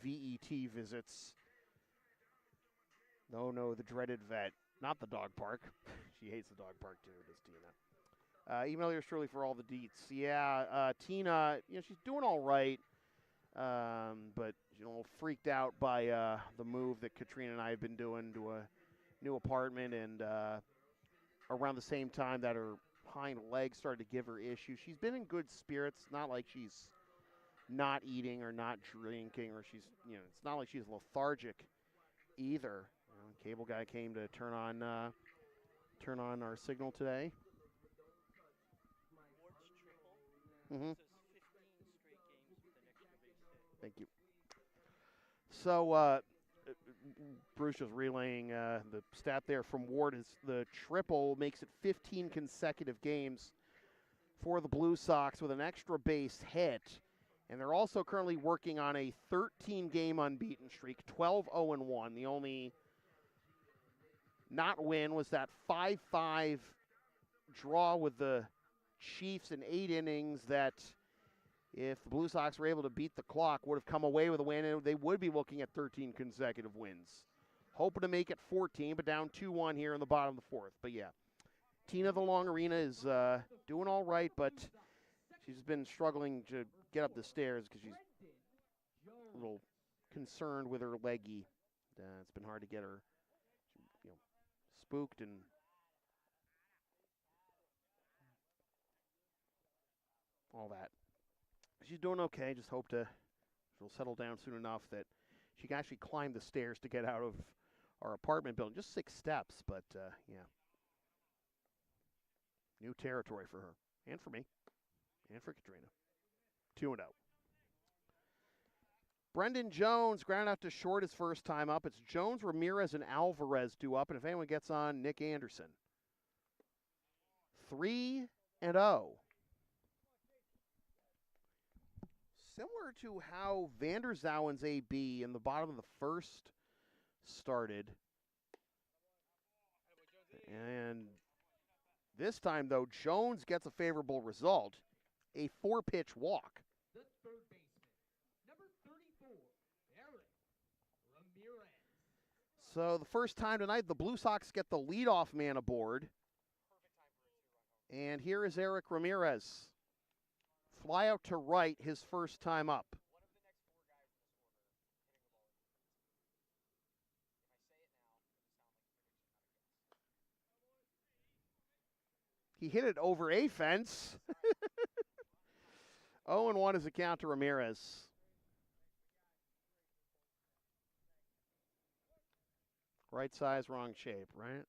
VET visits. No, the dreaded vet, not the dog park. She hates the dog park too. Does Tina? Email yours truly for all the deets. Yeah, Tina, she's doing all right. But a little freaked out by the move that Katrina and I have been doing to a new apartment, and around the same time that her hind legs started to give her issues. She's been in good spirits. Not like she's not eating or not drinking, or she's it's not like she's lethargic either. Cable guy came to turn on our signal today. Mm-hmm. Thank you. So Bruce just relaying the stat there from Ward is the triple makes it 15 consecutive games for the Blue Sox with an extra base hit. And they're also currently working on a 13-game unbeaten streak, 12-0-1. The only not win was that 5-5 draw with the Chiefs in 8 innings that if the Blue Sox were able to beat the clock, would have come away with a win, and they would be looking at 13 consecutive wins. Hoping to make it 14, but down 2-1 here in the bottom of the fourth. But yeah, Tina the Long Arena is doing all right, but she's been struggling to get up the stairs because she's a little concerned with her leggy. It's been hard to get her, spooked and all that. She's doing okay. Just hope she'll settle down soon enough that she can actually climb the stairs to get out of our apartment building. Just 6 steps, but yeah. New territory for her and for me and for Katrina. 2-0. Brendan Jones ground out to short his first time up. It's Jones, Ramirez, and Alvarez due up, and if anyone gets on, Nick Anderson. 3-0. Similar to how Vanderzouwen's AB in the bottom of the first started. And this time, though, Jones gets a favorable result. A 4-pitch walk. The third baseman, number 34, Eric Ramirez. So the first time tonight, the Blue Sox get the leadoff man aboard. And here is Eric Ramirez. Fly out to right his first time up. He hit it over a fence. 0-1 is a count to Ramirez. Right size, wrong shape, right?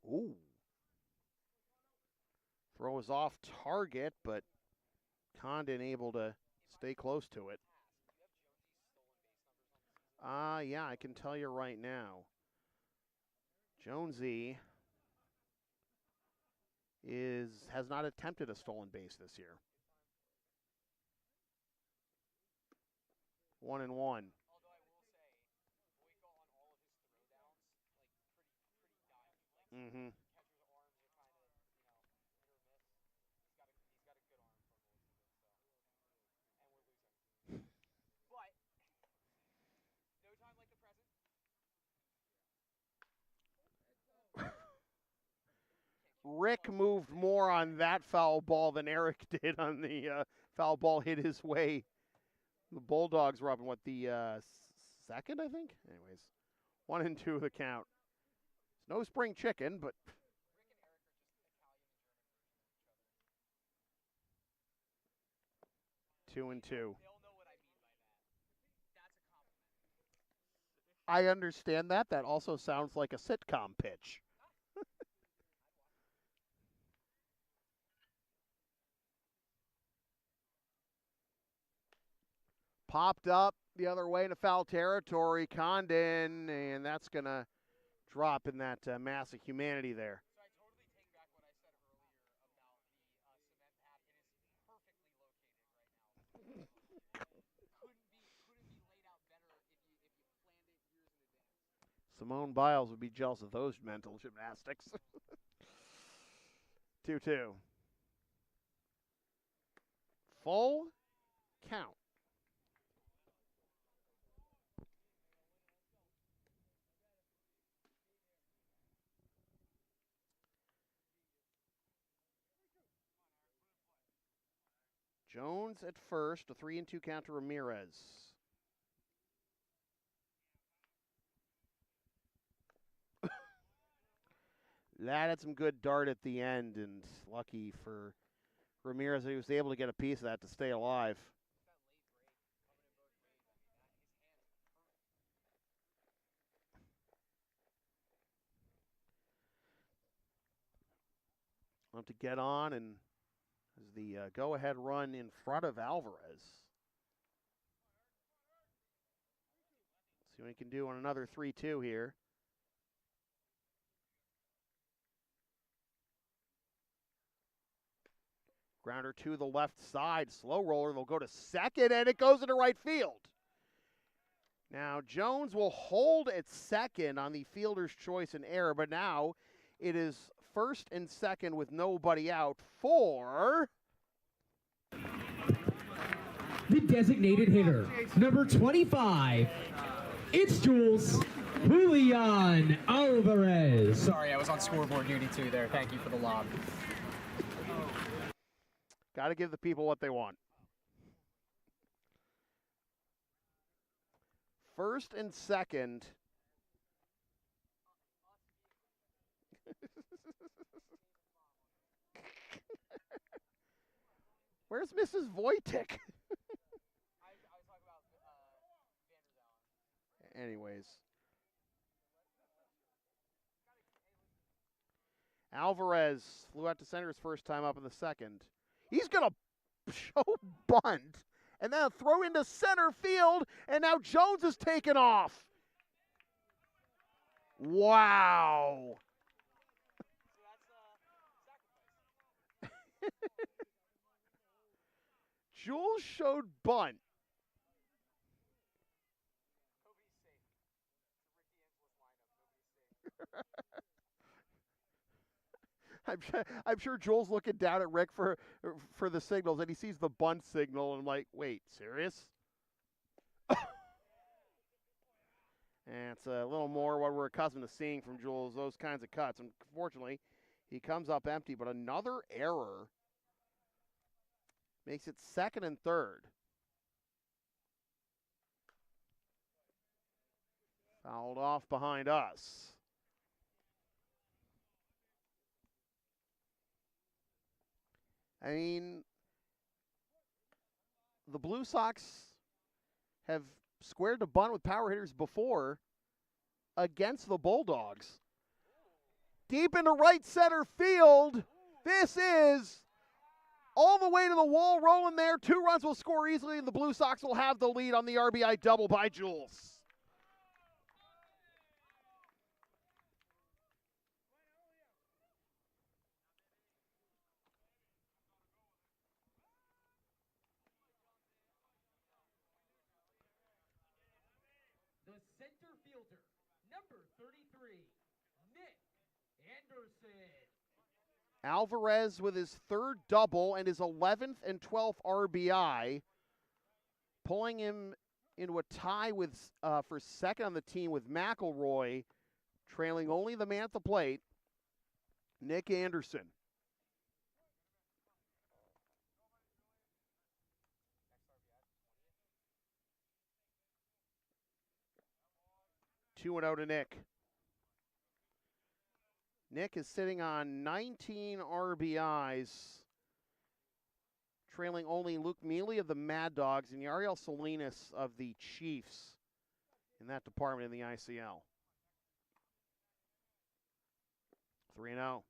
Ooh. Throw is off target, but Condon able to stay close to it. Yeah, I can tell you right now. Jonesy has not attempted a stolen base this year. 1-1. Although I will say, Boyko on all of his throwdowns, pretty divey. Mm-hmm. Catcher's arms are kind of, hit or miss. He's got a good arm for most of it, and we're losing. But no time like the present. Rick moved more on that foul ball than Eric did on the foul ball hit his way. The Bulldogs were up in the second, I think? Anyways, 1-2 the count. It's no spring chicken, but... Rick and Eric are just Italian and German versions of each other. 2-2. They'll know what I mean by that. That's a compliment. I understand that. That also sounds like a sitcom pitch. Popped up the other way into foul territory, Condon, and that's going to drop in that mass of humanity there. So I totally take back what I said earlier about the cement pad. It is perfectly located right now. couldn't be laid out better if you planned it years in advance. Simone Biles would be jealous of those mental gymnastics. 2-2. Full count. Jones at first, a 3-2 count to Ramirez. That had some good dart at the end, and lucky for Ramirez, he was able to get a piece of that to stay alive. Want to get on, and as the go-ahead run in front of Alvarez. See what he can do on another 3-2 here. Grounder to the left side. Slow roller. They'll go to second, and it goes into right field. Now, Jones will hold at second on the fielder's choice and error, but now it is first and second with nobody out for the designated hitter, number 25. It's Jules Julian Alvarez. Sorry, I was on scoreboard duty too there. Thank you for the lob. Got to give the people what they want. First and second. Where's Mrs. Wojcik? Anyways. Alvarez flew out to center his first time up in the second. He's going to show bunt and then throw into center field, and now Jones is taken off. Wow. Jules showed bunt. I'm sure Joel's looking down at Rick for the signals, and he sees the bunt signal, and I'm like, wait, serious? And it's a little more what we're accustomed to seeing from Jules, those kinds of cuts. Unfortunately, he comes up empty, but another error makes it second and third. Fouled off behind us. I mean, the Blue Sox have squared to bunt with power hitters before against the Bulldogs. Deep into right center field. This is all the way to the wall, rolling there. 2 runs will score easily, and the Blue Sox will have the lead on the RBI double by Jules. The center fielder, number 33, Nick Anderson. Alvarez with his 3rd double and his 11th and 12th RBI, pulling him into a tie with for second on the team with McElroy, trailing only the man at the plate, Nick Anderson. Two and out to Nick. Nick is sitting on 19 RBIs, trailing only Luke Mealy of the Mad Dogs and Yariel Salinas of the Chiefs in that department in the ICL. 3-0.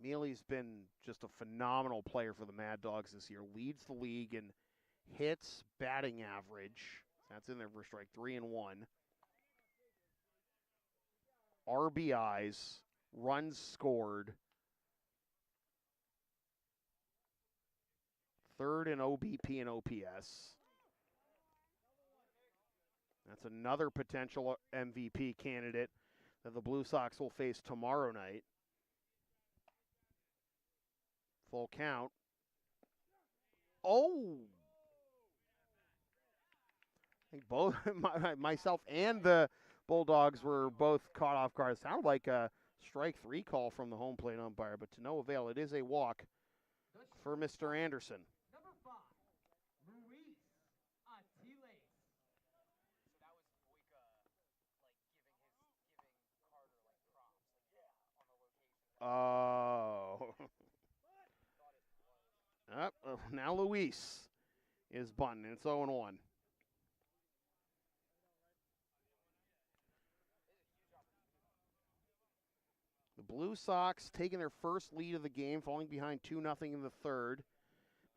Mealy's been just a phenomenal player for the Mad Dogs this year. Leads the league in hits, batting average. That's in there for strike 3 and 1. RBIs, runs scored. 3rd in OBP and OPS. That's another potential MVP candidate that the Blue Sox will face tomorrow night. Full count. Oh! I think both myself and the Bulldogs were both caught off guard. It sounded like a strike 3 call from the home plate umpire, but to no avail. It is a walk for Mr. Anderson. Number 5, Luis Atiles. So that was Boyka, giving Carter props, on the location. Oh. Now Luis is bunting. It's 0-1. Blue Sox taking their first lead of the game, falling behind 2-0 in the third.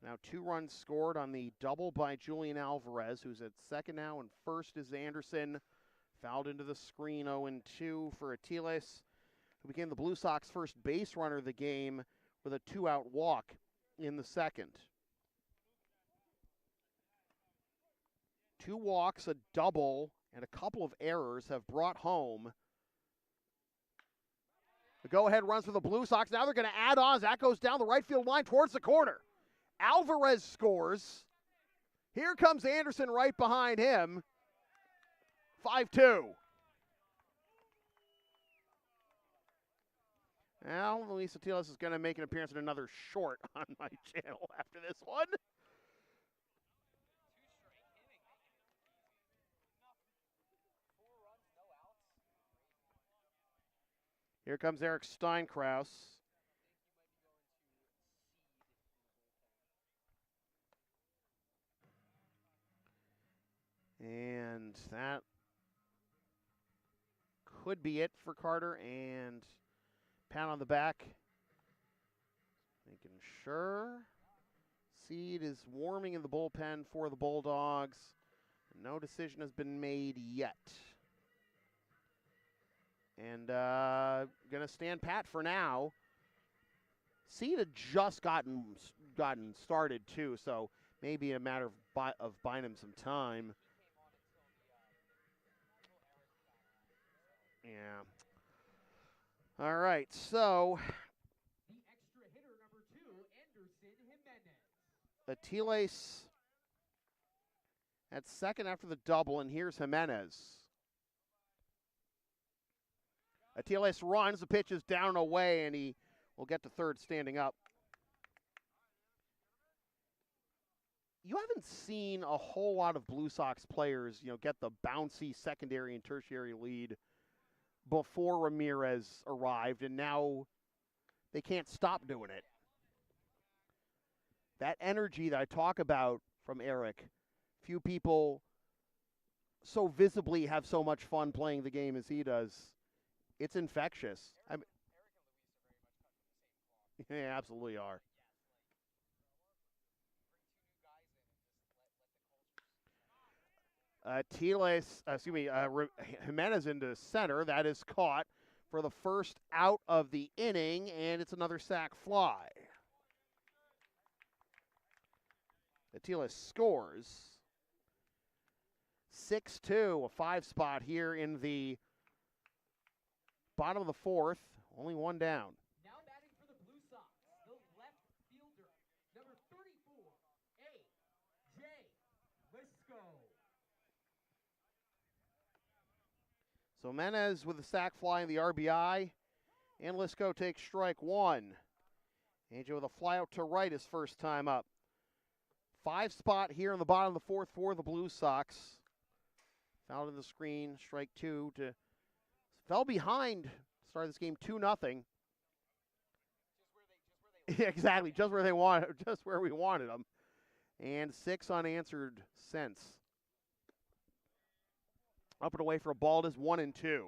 Now 2 runs scored on the double by Julian Alvarez, who's at second now, and first is Anderson. Fouled into the screen, 0-2 for Atiles, who became the Blue Sox first base runner of the game with a 2-out walk in the second. 2 walks, a double, and a couple of errors have brought home the go-ahead runs for the Blue Sox. Now they're going to add on as that goes down the right field line towards the corner. Alvarez scores. Here comes Anderson right behind him. 5-2. Now, Luis Atiles is going to make an appearance in another short on my channel after this one. Here comes Eric Steinkraus. And that could be it for Carter. And pat on the back. Making sure. Seed is warming in the bullpen for the Bulldogs. No decision has been made yet. And going to stand pat for now. Seed had just gotten started too, so maybe a matter of buying him some time. Yeah. All right, so The extra hitter, number 2, Anderson Jimenez. Atiles at second after the double, and here's Jimenez. Atiles runs, the pitch is down and away, and he will get to third standing up. You haven't seen a whole lot of Blue Sox players, get the bouncy secondary and tertiary lead before Ramirez arrived, and now they can't stop doing it. That energy that I talk about from Eric, few people so visibly have so much fun playing the game as he does. It's infectious. They absolutely are. Jimenez into center. That is caught for the first out of the inning, and it's another sac fly. Atiles scores. 6-2, a 5 spot here in the bottom of the fourth. Only one down. Now batting for the Blue Sox, the left fielder, number 34, A.J. Lisco. So Menez with the sac fly and the RBI, and Lisco takes strike one. AJ with a fly out to right his first time up. 5 spot here in the bottom of the fourth for the Blue Sox. Fouled in the screen, strike 2 to fell behind. Started this game 2-0. Exactly, just where we wanted them. And 6 unanswered since. Up and away for a ball. It is 1-2.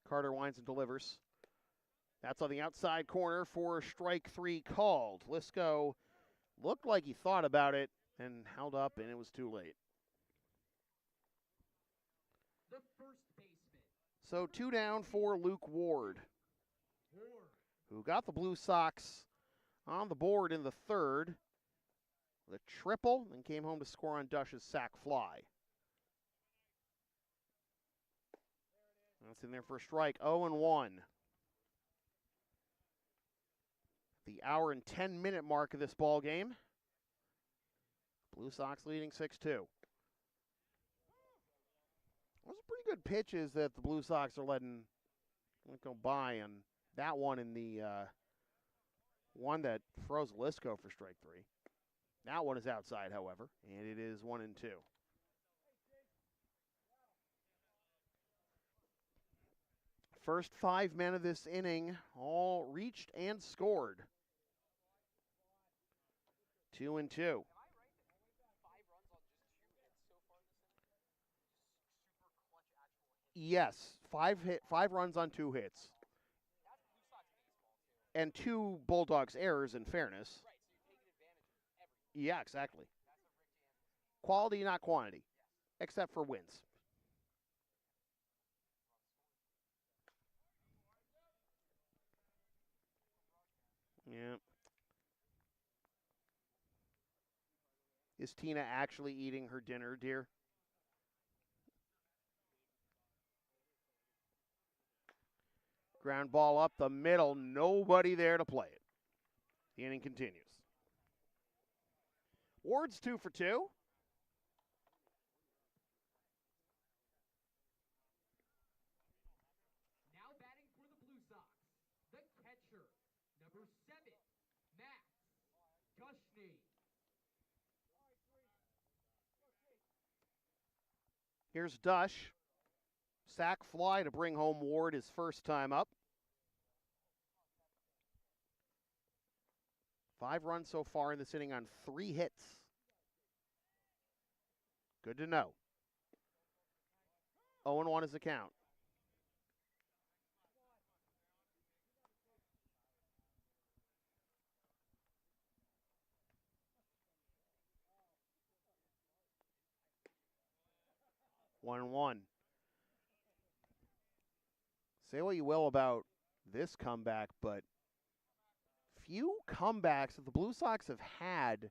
Carter winds and delivers. That's on the outside corner for strike 3 called. Lisco looked like he thought about it and held up, and it was too late. The first baseman. So 2 down for Luke Ward, who got the Blue Sox on the board in the third with a triple, and came home to score on Dush's sac fly. That's in there for a strike, 0-1. The hour and 10-minute mark of this ball game. Blue Sox leading 6-2. Those are pretty good pitches that the Blue Sox are letting go by, and that one in the one that froze Lisco for strike 3. That one is outside, however, and it is 1-2. First 5 men of this inning all reached and scored. 2-2. Am I right that only 5 runs on just 2 hits so far this inning? Just super clutch actual hits. Yes, 5 runs on 2 hits. That's Blue Sox baseball too. And 2 Bulldogs errors, in fairness. Right, so you're taking advantage of everything. Yeah, exactly. That's what Rick Daniels. Quality, not quantity, Yes. except for wins. Yeah. Is Tina actually eating her dinner, dear? Ground ball up the middle. Nobody there to play it. The inning continues. Ward's 2 for 2. Now batting for the Blue Sox, the catcher, number 7, Max Gushny. Here's Dush. Sack fly to bring home Ward his first time up. 5 runs so far in this inning on 3 hits. Good to know. 0-1 is the count. One. Say what you will about this comeback, but few comebacks that the Blue Sox have had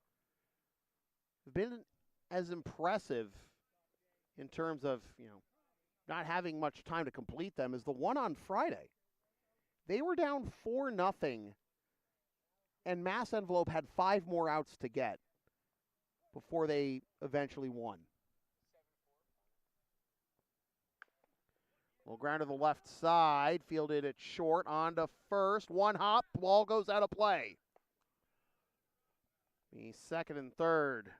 have been as impressive in terms of, not having much time to complete them as the one on Friday. They were down 4-0, and Mass Envelope had 5 more outs to get before they eventually won. Well, ground to the left side, fielded it short, on to first. 1 hop, ball goes out of play. The second and third.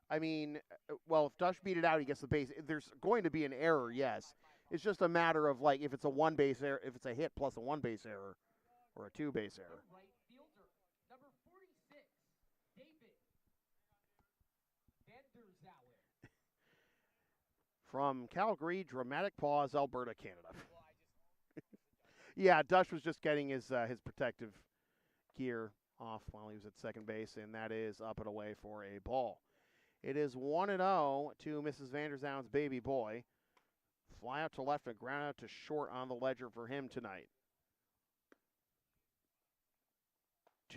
I mean, well, if Dush beat it out, he gets the base. There's going to be an error, yes. It's just a matter of, like, if it's a 1 base error, if it's a hit plus a 1 base error or a 2 base error. The right fielder, number 46, David Vanderzauer. From Calgary, dramatic pause, Alberta, Canada. Yeah, Dush was just getting his protective gear off while he was at second base, and that is up and away for a ball. It is 1-0 to Mrs. Vanderzauer's baby boy. Fly out to left and ground out to short on the ledger for him tonight.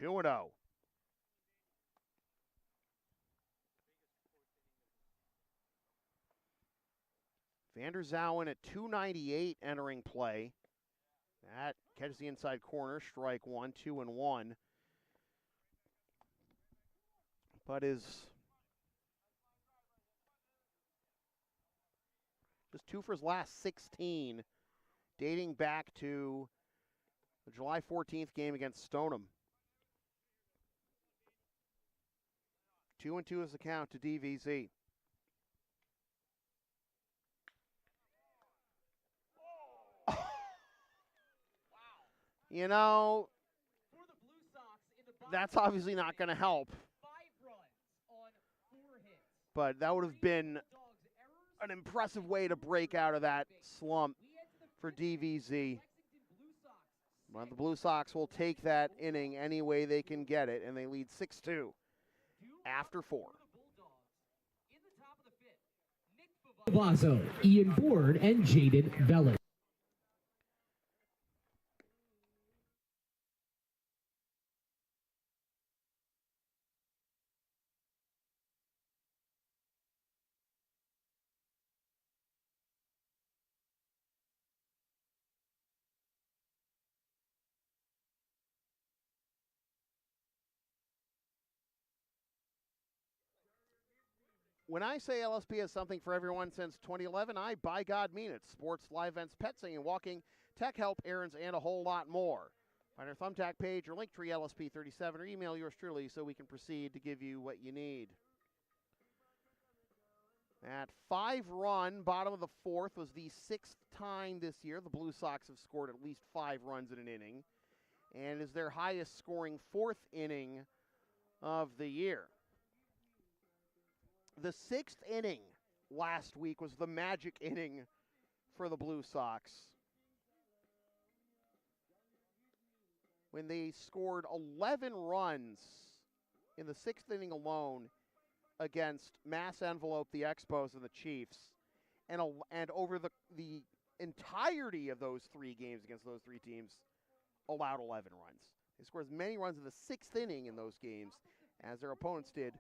2-0. Vanderzauer at 298 entering play. That catches the inside corner, strike 1, 2-1. But is just 2 for his last 16, dating back to the July 14th game against Stoneham. 2-2 is the count to DVZ. You know, that's obviously not going to help. 5 runs on 4 hits. But that would have been an impressive way to break out of that slump for DVZ. But the Blue Sox will take that inning any way they can get it, and they lead 6-2 after 4. Vaso, Ian Ford, and Jaden Bellis. When I say LSP is something for everyone since 2011, I, by God, mean it. Sports, live events, pet singing, walking, tech help, errands, and a whole lot more. Find our Thumbtack page or Linktree LSP37 or email yours truly so we can proceed to give you what you need. At 5-run, bottom of the fourth, was the 6th time this year the Blue Sox have scored at least 5 runs in an inning, and is their highest scoring 4th inning of the year. The 6th inning last week was the magic inning for the Blue Sox, when they scored 11 runs in the 6th inning alone against Mass Envelope, the Expos, and the Chiefs. And over the entirety of those 3 games against those 3 teams, allowed 11 runs. They scored as many runs in the 6th inning in those games as their opponents did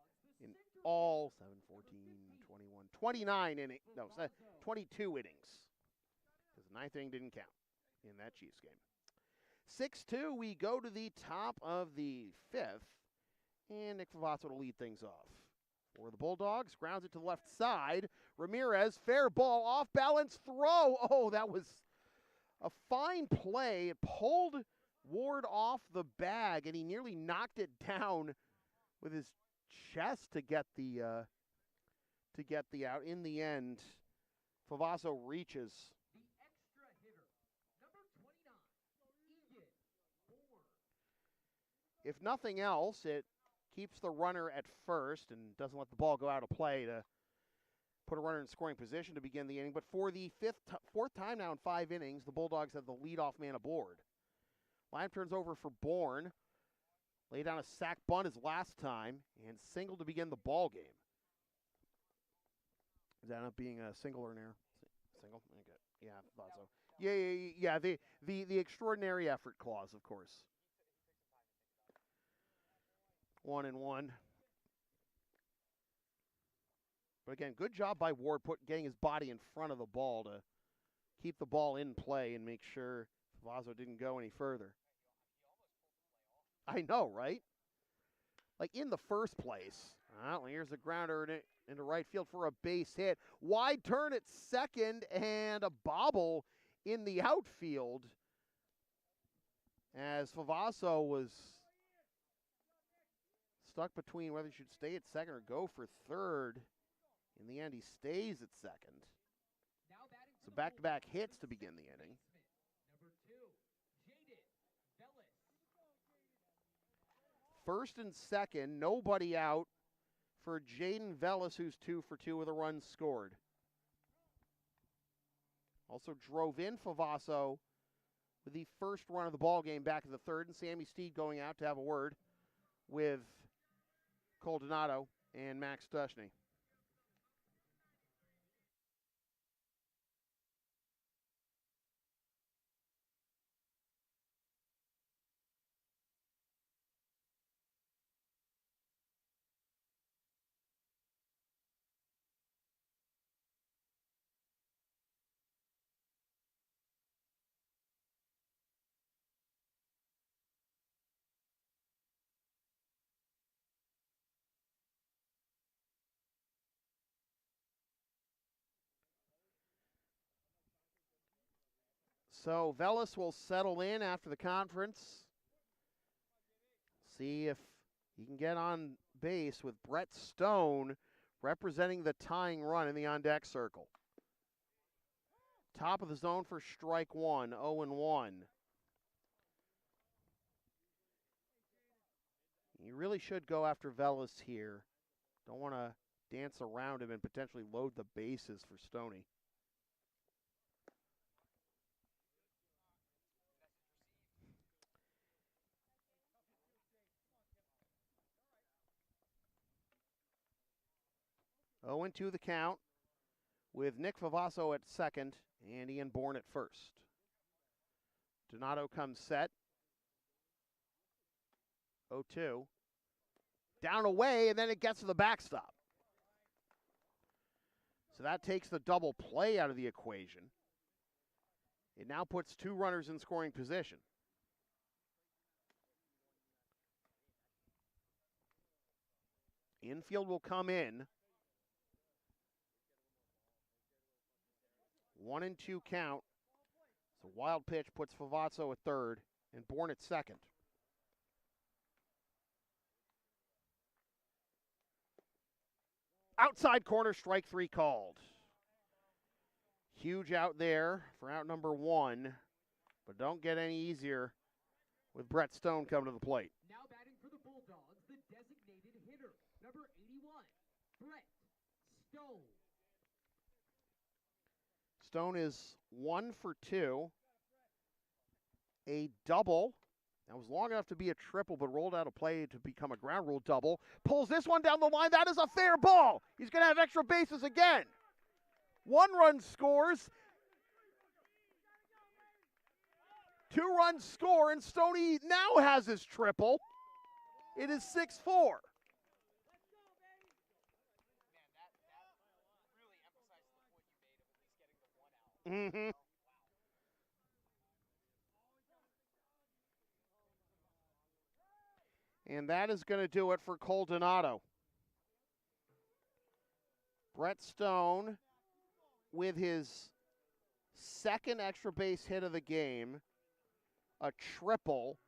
in all 7, 14, 21, 29 innings. No, 22 innings. Because the 9th inning didn't count in that Chiefs game. 6-2, we go to the top of the 5th, and Nick Favazzo to lead things off. For the Bulldogs, grounds it to the left side. Ramirez, fair ball, off balance throw. Oh, that was a fine play. It pulled Ward off the bag, and he nearly knocked it down with his chest to get the out. In the end, Favazzo reaches. If nothing else, it keeps the runner at first and doesn't let the ball go out of play to put a runner in scoring position to begin the inning. But for the 4th time now in 5 innings, the Bulldogs have the leadoff man aboard. Line turns over for Bourne. Lay down a sac bunt his last time and single to begin the ball game. Is that not being a single or an error? Single? Okay. Yeah, I thought so. Yeah. The extraordinary effort clause, of course. 1-1. But again, good job by Ward getting his body in front of the ball to keep the ball in play and make sure Favazzo didn't go any further. I know, right? Like in the first place. Well, here's a grounder into right field for a base hit. Wide turn at second and a bobble in the outfield as Favazzo was stuck between whether he should stay at second or go for third. In the end, he stays at second. So back-to-back hits to begin the inning. First and second, nobody out for Jaden Vellis, who's 2 for 2 with a run scored. Also drove in Favazzo with the first run of the ball game back in the 3rd, and Sammy Steed going out to have a word with Cole Donato and Max Dushny. So Vellis will settle in after the conference. See if he can get on base with Brett Stone representing the tying run in the on-deck circle. Top of the zone for strike 1, 0-1. You really should go after Vellis here. Don't want to dance around him and potentially load the bases for Stoney. Oh, 0-2 the count with Nick Favazzo at second and Ian Bourne at first. Donato comes set. 0-2. Down away, and then it gets to the backstop. So that takes the double play out of the equation. It now puts 2 runners in scoring position. Infield will come in. 1-2 count. So wild pitch puts Favazzo at third and Bourne at second. Outside corner, strike 3 called. Huge out there for out number 1, but don't get any easier with Brett Stone coming to the plate. Now batting for the Bulldogs, the designated hitter, number 81, Brett Stone. Stone is 1 for 2. A double. That was long enough to be a triple, but rolled out a play to become a ground rule double. Pulls this one down the line. That is a fair ball. He's going to have extra bases again. 1 run scores. 2 runs score, and Stoney now has his triple. It is 6-4. Man, that really emphasizes the point you made of at least getting the 1 out. Mm-hmm. And that is going to do it for Cole Donato. Brett Stone with his second extra base hit of the game, a triple,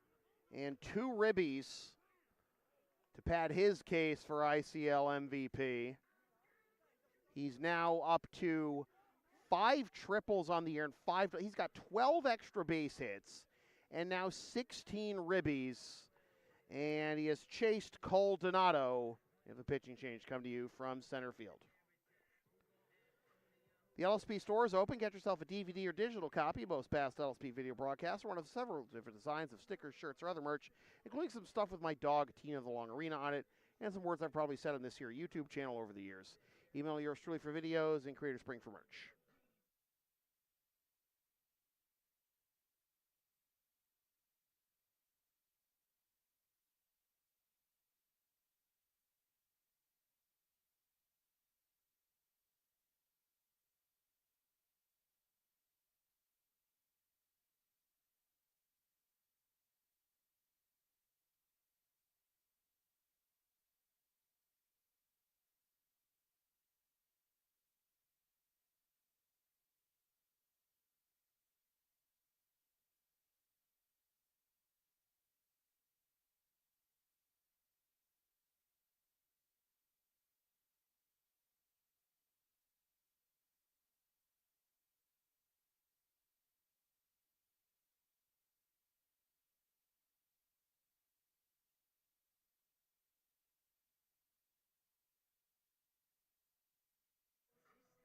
and 2 ribbies to pad his case for ICL MVP. He's now up to 5 triples on the year and 5. He's got 12 extra base hits and now 16 ribbies. And he has chased Cole Donato. If the pitching change come to you from center field. The LSP store is open. Get yourself a DVD or digital copy of most past LSP video broadcasts, or one of several different designs of stickers, shirts, or other merch, including some stuff with my dog, Tina the Long Arena, on it, and some words I've probably said on this here YouTube channel over the years. Email yours truly for videos and Creator Spring for merch.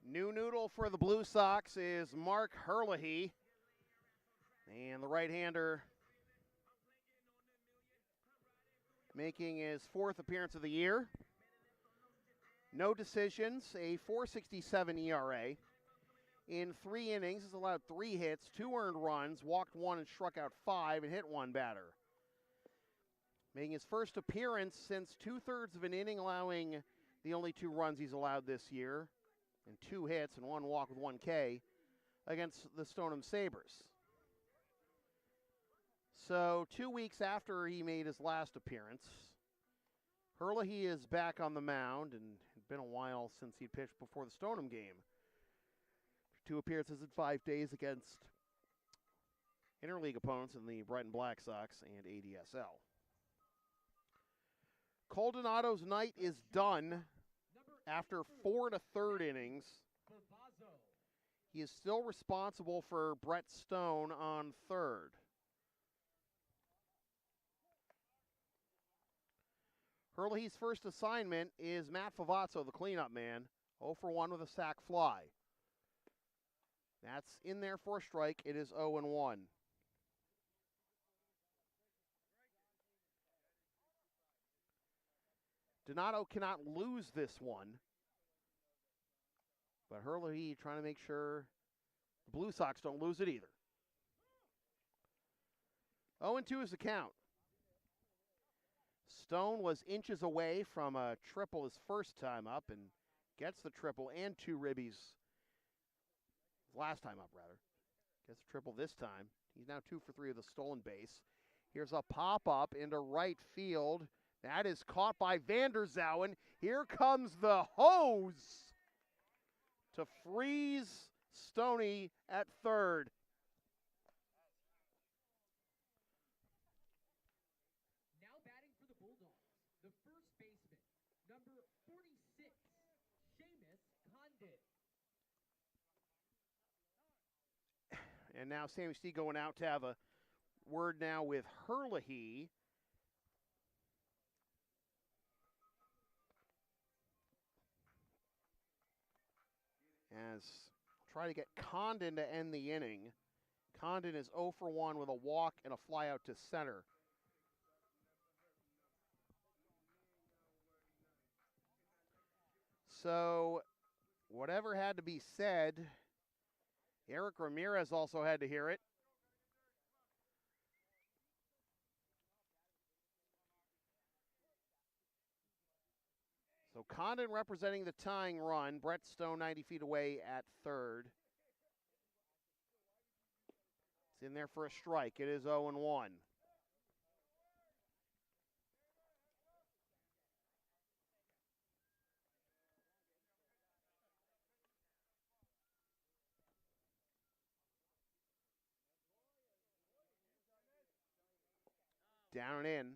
New noodle for the Blue Sox is Mark Herlihy. And the right-hander making his 4th appearance of the year. No decisions, a .467 ERA. In 3 innings, has allowed 3 hits, 2 earned runs, walked 1 and struck out 5, and hit 1 batter. Making his first appearance since 2/3 of an inning, allowing the only 2 runs he's allowed this year, and 2 hits and 1 walk with 1 K against the Stoneham Sabres. So 2 weeks after he made his last appearance, Herlihy is back on the mound, and it's been a while since he pitched before the Stoneham game. 2 appearances in 5 days against interleague opponents in the Brighton Black Sox and ADSL. Cole Donato's night is done after 4 1/3 innings. He is still responsible for Brett Stone on third. Herlihy's first assignment is Matt Favazzo, the cleanup man, 0 for 1 with a sac fly. That's in there for a strike. It is 0 and 1. Donato cannot lose this one, but Herlihy trying to make sure the Blue Sox don't lose it either. 0 and 2 is the count. Stone was inches away from a triple his first time up and gets the triple and 2 ribbies last time up, rather. Gets a triple this time. He's now 2 for 3 with a stolen base. Here's a pop-up into right field. That is caught by Vanderzouen. Here comes the hose to freeze Stoney at third. Now batting for the Bulldogs, the first baseman, number 46, And now Sammy Stee going out to have a word now with Herlihy. As try to get Condon to end the inning. Condon is 0 for 1 with a walk and a fly out to center. So, whatever had to be said, Eric Ramirez also had to hear it. So Condon representing the tying run. Brett Stone 90 feet away at third. It's in there for a strike. It is 0-1. Down and in.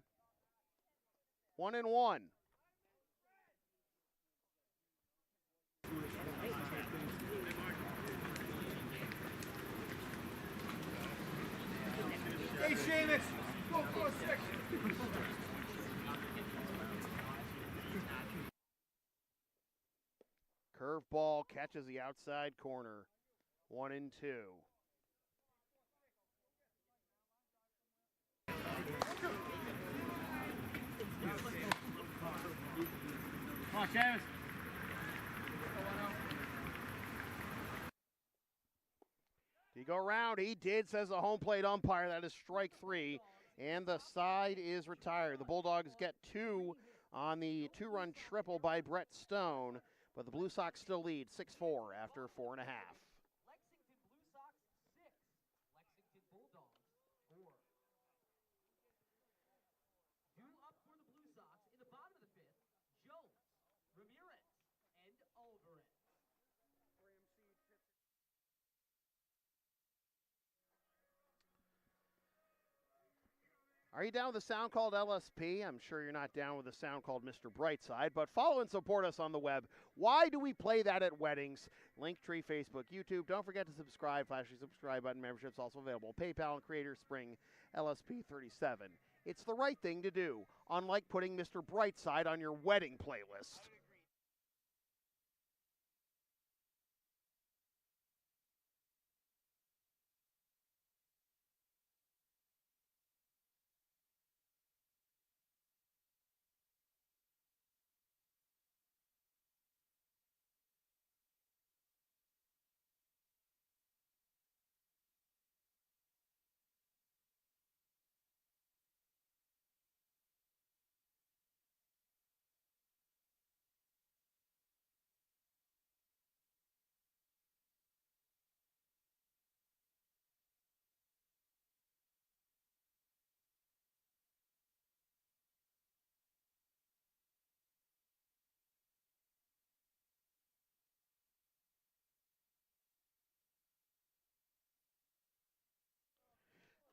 1-1. Hey, Seamus, go for a six. Curveball catches the outside corner. 1-2. Come on, Seamus. Did he go around? He did, says the home plate umpire. That is strike 3, and the side is retired. The Bulldogs get 2 on the 2-run triple by Brett Stone, but the Blue Sox still lead 6-4 after 4.5. Lexington Blue Sox 6, Lexington Bulldogs 4. Due up for the Blue Sox in the bottom of the 5th, Jones, Ramirez, and Alvarez. Are you down with the sound called LSP? I'm sure you're not down with the sound called Mr. Brightside, but follow and support us on the web. Why do we play that at weddings? Linktree, Facebook, YouTube. Don't forget to subscribe. Flash the subscribe button. Membership's also available. PayPal and Creator Spring LSP 37. It's the right thing to do, unlike putting Mr. Brightside on your wedding playlist.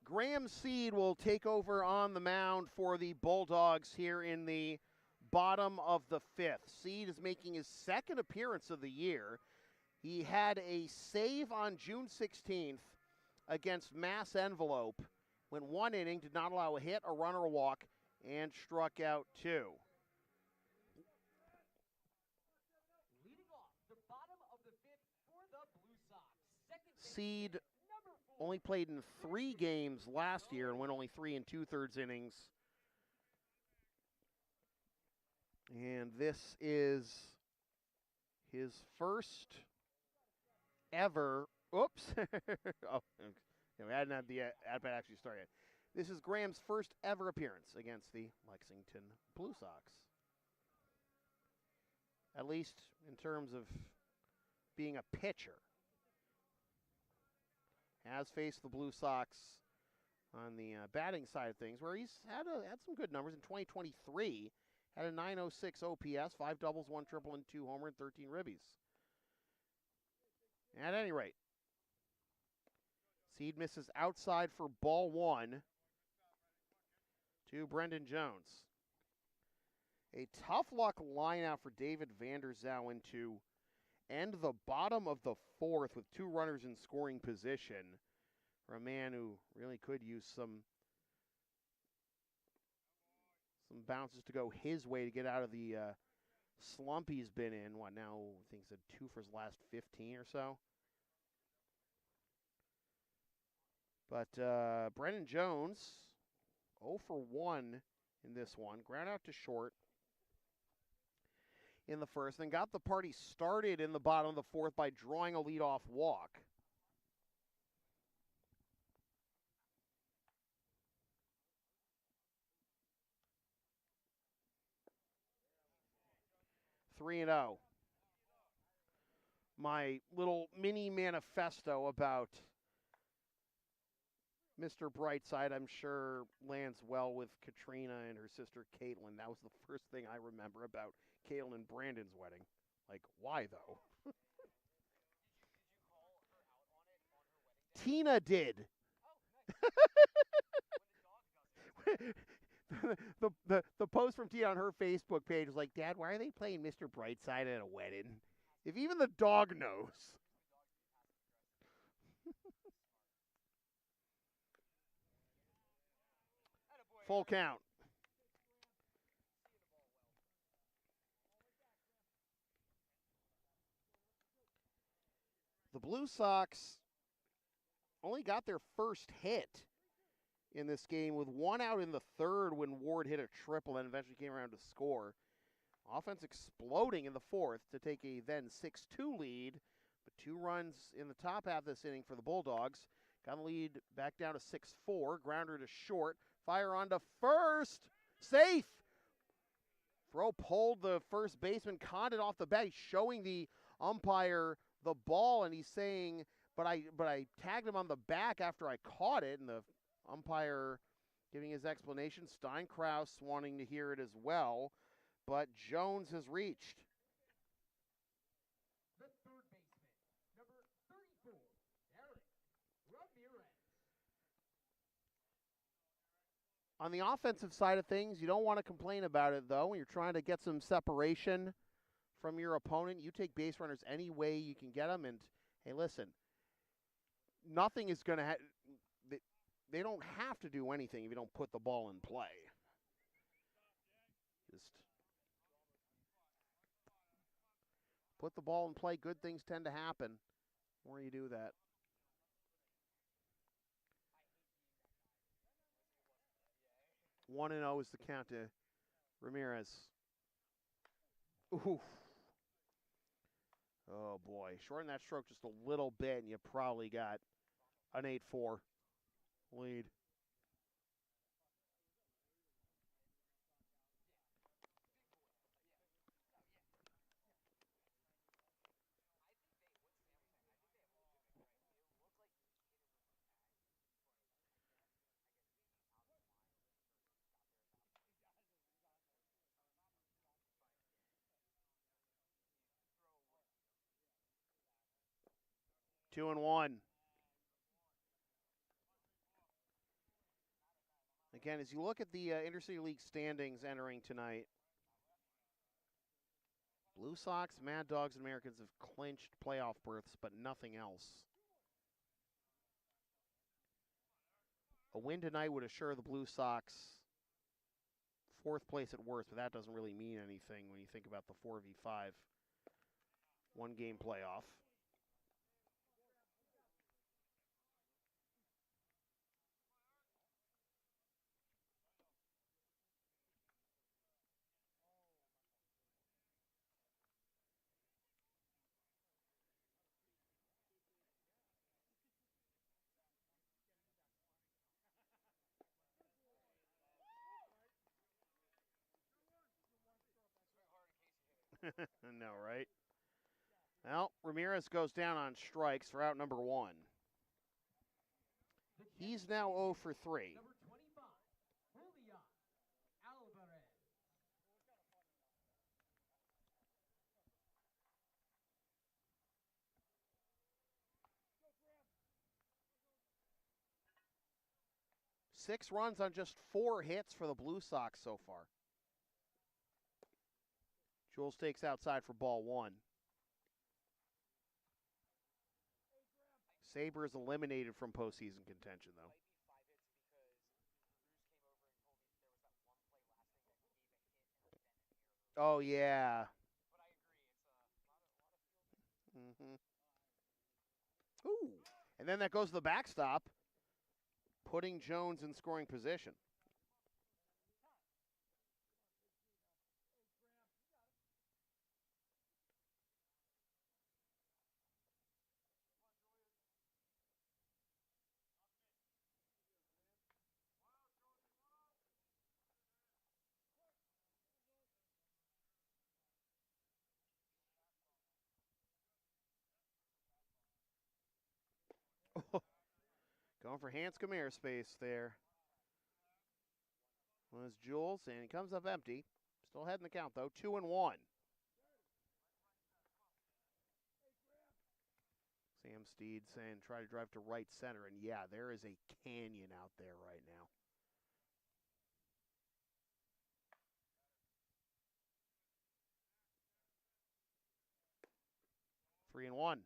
Graham Seed will take over on the mound for the Bulldogs here in the bottom of the 5th. Seed is making his second appearance of the year. He had a save on June 16th against Mass Envelope when 1 inning, did not allow a hit, a run, or a walk, and struck out 2. Leading off the bottom of the 5th for the Blue Sox. Seed only played in 3 games last year and went only 3 2/3 innings. And this is his first ever. Oops. Oh, we hadn't had the at-bat actually start yet. This is Graham's first ever appearance against the Lexington Blue Sox. At least in terms of being a pitcher. Has faced the Blue Sox on the batting side of things, where he's had some good numbers in 2023. Had a 906 OPS, 5 doubles, 1 triple, and 2 homer, and 13 ribbies. At any rate, Seed misses outside for ball 1 to Brendan Jones. A tough luck line out for David Vanderzouw into end the bottom of the fourth with 2 runners in scoring position for a man who really could use some bounces to go his way to get out of the slump he's been in. What now? I think he's had 2 for his last 15 or so. But Brennan Jones, 0 for 1 in this one. Ground out to short in the first, then got the party started in the bottom of the fourth by drawing a leadoff walk. Three and 0. My little mini manifesto about Mr. Brightside, I'm sure, lands well with Katrina and her sister Caitlin. That was the first thing I remember about Caitlin and Brandon's wedding. Like, why though? Tina did. the post from Tina on her Facebook page was like, Dad, why are they playing Mr. Brightside at a wedding? If even the dog knows. Full count. The Blue Sox only got their first hit in this game with 1 out in the third when Ward hit a triple and eventually came around to score. Offense exploding in the fourth to take a then 6-2 lead, but 2 runs in the top half of this inning for the Bulldogs. Got the lead back down to 6-4, grounder to short, fire on to first, safe. Throw pulled the first baseman, conned it off the bat. He's showing the umpire the ball, and he's saying, but I tagged him on the back after I caught it, and the umpire giving his explanation. Steinkraus wanting to hear it as well, but Jones has reached. The third baseman, number 34, Eric Ramirez. On the offensive side of things, you don't want to complain about it, though. When you're trying to get some separation from your opponent, you take base runners any way you can get them. And, hey, listen, nothing is going to they don't have to do anything if you don't put the ball in play. Just put the ball in play. Good things tend to happen when you do that. One and 0 is the count to Ramirez. Oof. Oh, boy. Shorten that stroke just a little bit, and you probably got an 8-4 lead. Two and 1. Again, as you look at the Intercity League standings entering tonight, Blue Sox, Mad Dogs, and Americans have clinched playoff berths, but nothing else. A win tonight would assure the Blue Sox 4th place at worst, but that doesn't really mean anything when you think about the 4v5 one-game playoff. No, right? Well, Ramirez goes down on strikes for out number 1. He's now 0 for 3. Number 25, Julian Alvarez. Six runs on just 4 hits for the Blue Sox so far. Jules takes outside for ball 1. Sabres eliminated from postseason contention, though. Might be 5 hits because Bruce came over and told me there was that one play last thing that he gave a hit and then an error. Oh, yeah. But I agree, it's a lot of field. Mm-hmm. Ooh. And then that goes to the backstop, putting Jones in scoring position. Going for Hanscom airspace there. Was Jules, and he comes up empty. Still ahead in the count, though. 2-1. Sam Steed saying try to drive to right center, and yeah, there is a canyon out there right now. Three and one.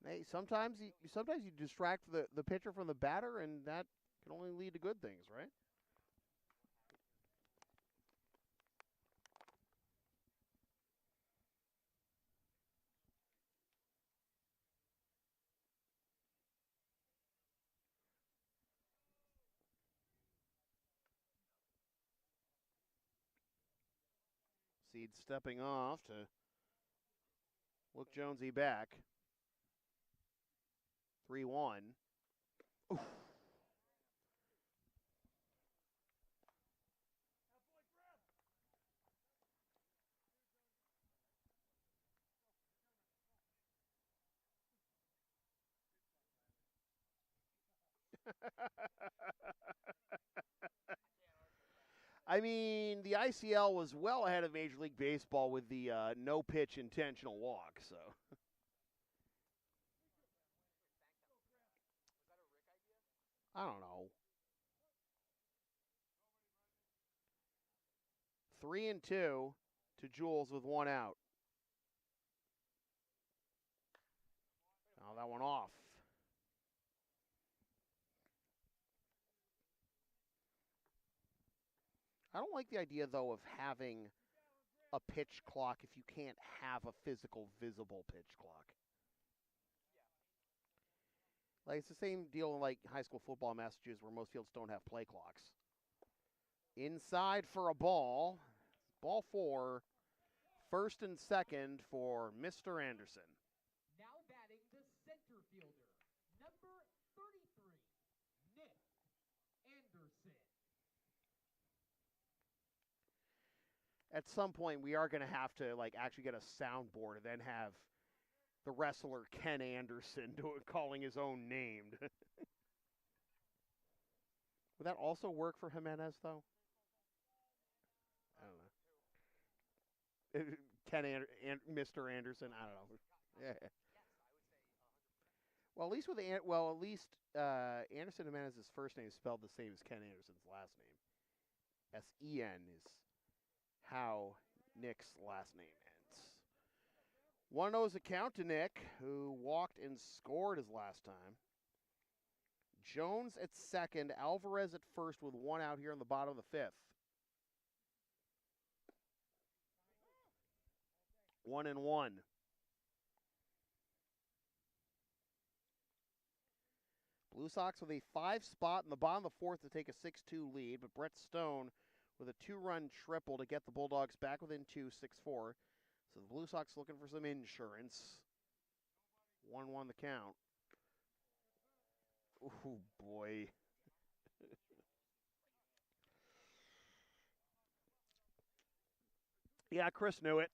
Hey, sometimes you distract the pitcher from the batter, and that can only lead to good things, right? Seed stepping off to look Jonesy back. 3-1. Oof. I mean, the ICL was well ahead of Major League Baseball with the no-pitch intentional walk, so. I don't know. 3-2 to Jules with one out. Oh, that one off. I don't like the idea, though, of having a pitch clock if you can't have a physical, visible pitch clock. Like, it's the same deal in, like, high school football in Massachusetts where most fields don't have play clocks. Inside for a ball. Ball 4. First and second for Mr. Anderson. Now batting the center fielder, number 33, Nick Anderson. At some point, we are going to have to like actually get a soundboard and then have the wrestler Ken Anderson calling his own name. Would that also work for Jimenez, though? I don't know. Mr. Anderson. I don't know. Yeah. Well, at least Anderson Jimenez's first name is spelled the same as Ken Anderson's last name. S-E-N is how Nick's last name ends. 1-0 is a count to Nick, who walked and scored his last time. Jones at second, Alvarez at first with one out here in the bottom of the fifth. 1-1. Blue Sox with a 5 spot in the bottom of the fourth to take a 6-2 lead, but Brett Stone with a 2-run triple to get the Bulldogs back within 2, 6-4. So the Blue Sox looking for some insurance. 1-1 the count. Oh, boy. Yeah, Chris knew it.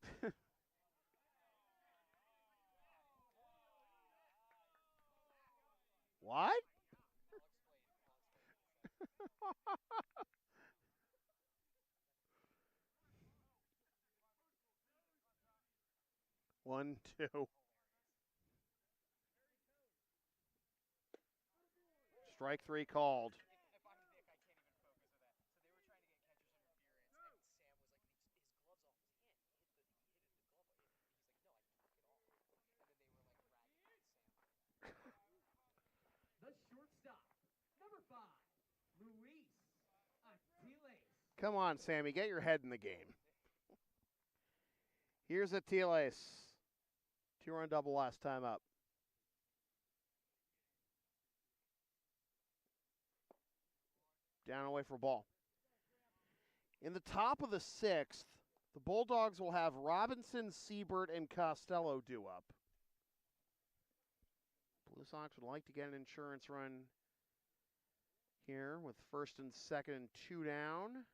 What? 1-2. Strike 3 called. If I'm Nick, I can't even focus on that. So they were trying to get catcher's interference, and Sam was like, his glove's off his hand. Shortstop, number 5, Luis Atiles. Come on, Sammy, get your head in the game. Here's Atiles. 2-run double last time up. Down and away for a ball. In the top of the 6th, the Bulldogs will have Robinson, Siebert, and Costello due up. Blue Sox would like to get an insurance run here with first and second and 2 down.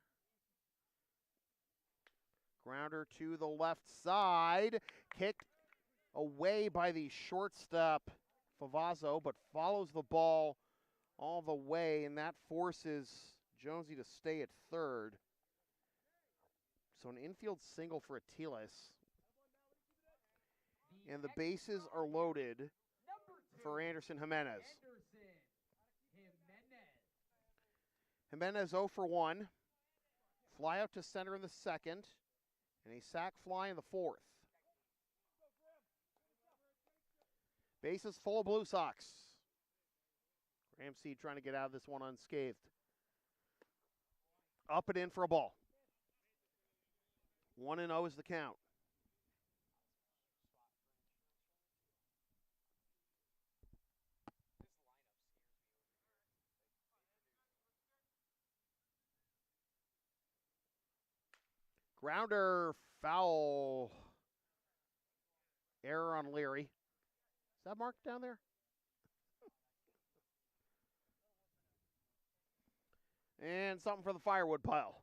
Grounder to the left side. Kicked away by the shortstop, Favazzo, but follows the ball all the way, and that forces Jonesy to stay at third. So an infield single for Atiles. And the bases are loaded for Anderson Jimenez. Jimenez 0 for 1. Fly out to center in the second, and a sac fly in the fourth. Bases full of Blue Sox. Ramsey trying to get out of this one unscathed. Up and in for a ball. 1-0 is the count. Grounder, foul. Error on Leary. Is that marked down there? And something for the firewood pile.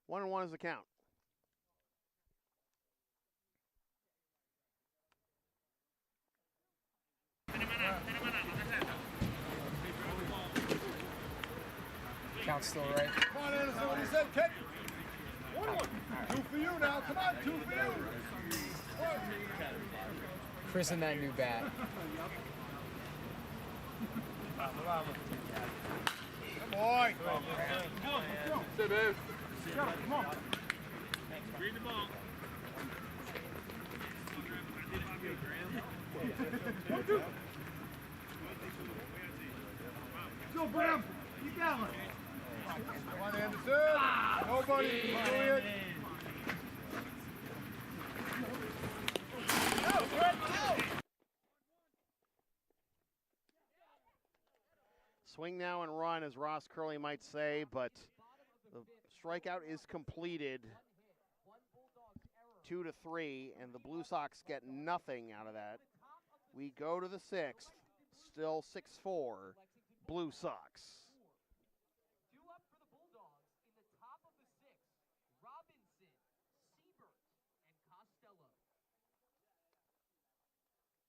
1-1 is the count. Count's still right. Come on, Anderson, what he said, kid. 1-1. 2 for you now. Come on, 2 for you. Christen that new bat. Good boy. Stay, babe. Come on. Read the ball. Go, Bram. You got one. Come on, Anderson. Nobody can do it. Swing now and run, as Ross Curley might say, but the strikeout is completed. 2-3, and the Blue Sox get nothing out of that. We go to the 6th, still 6-4, Blue Sox. Due up for the Bulldogs in the top of the 6th, Robinson, Siebert, and Costello.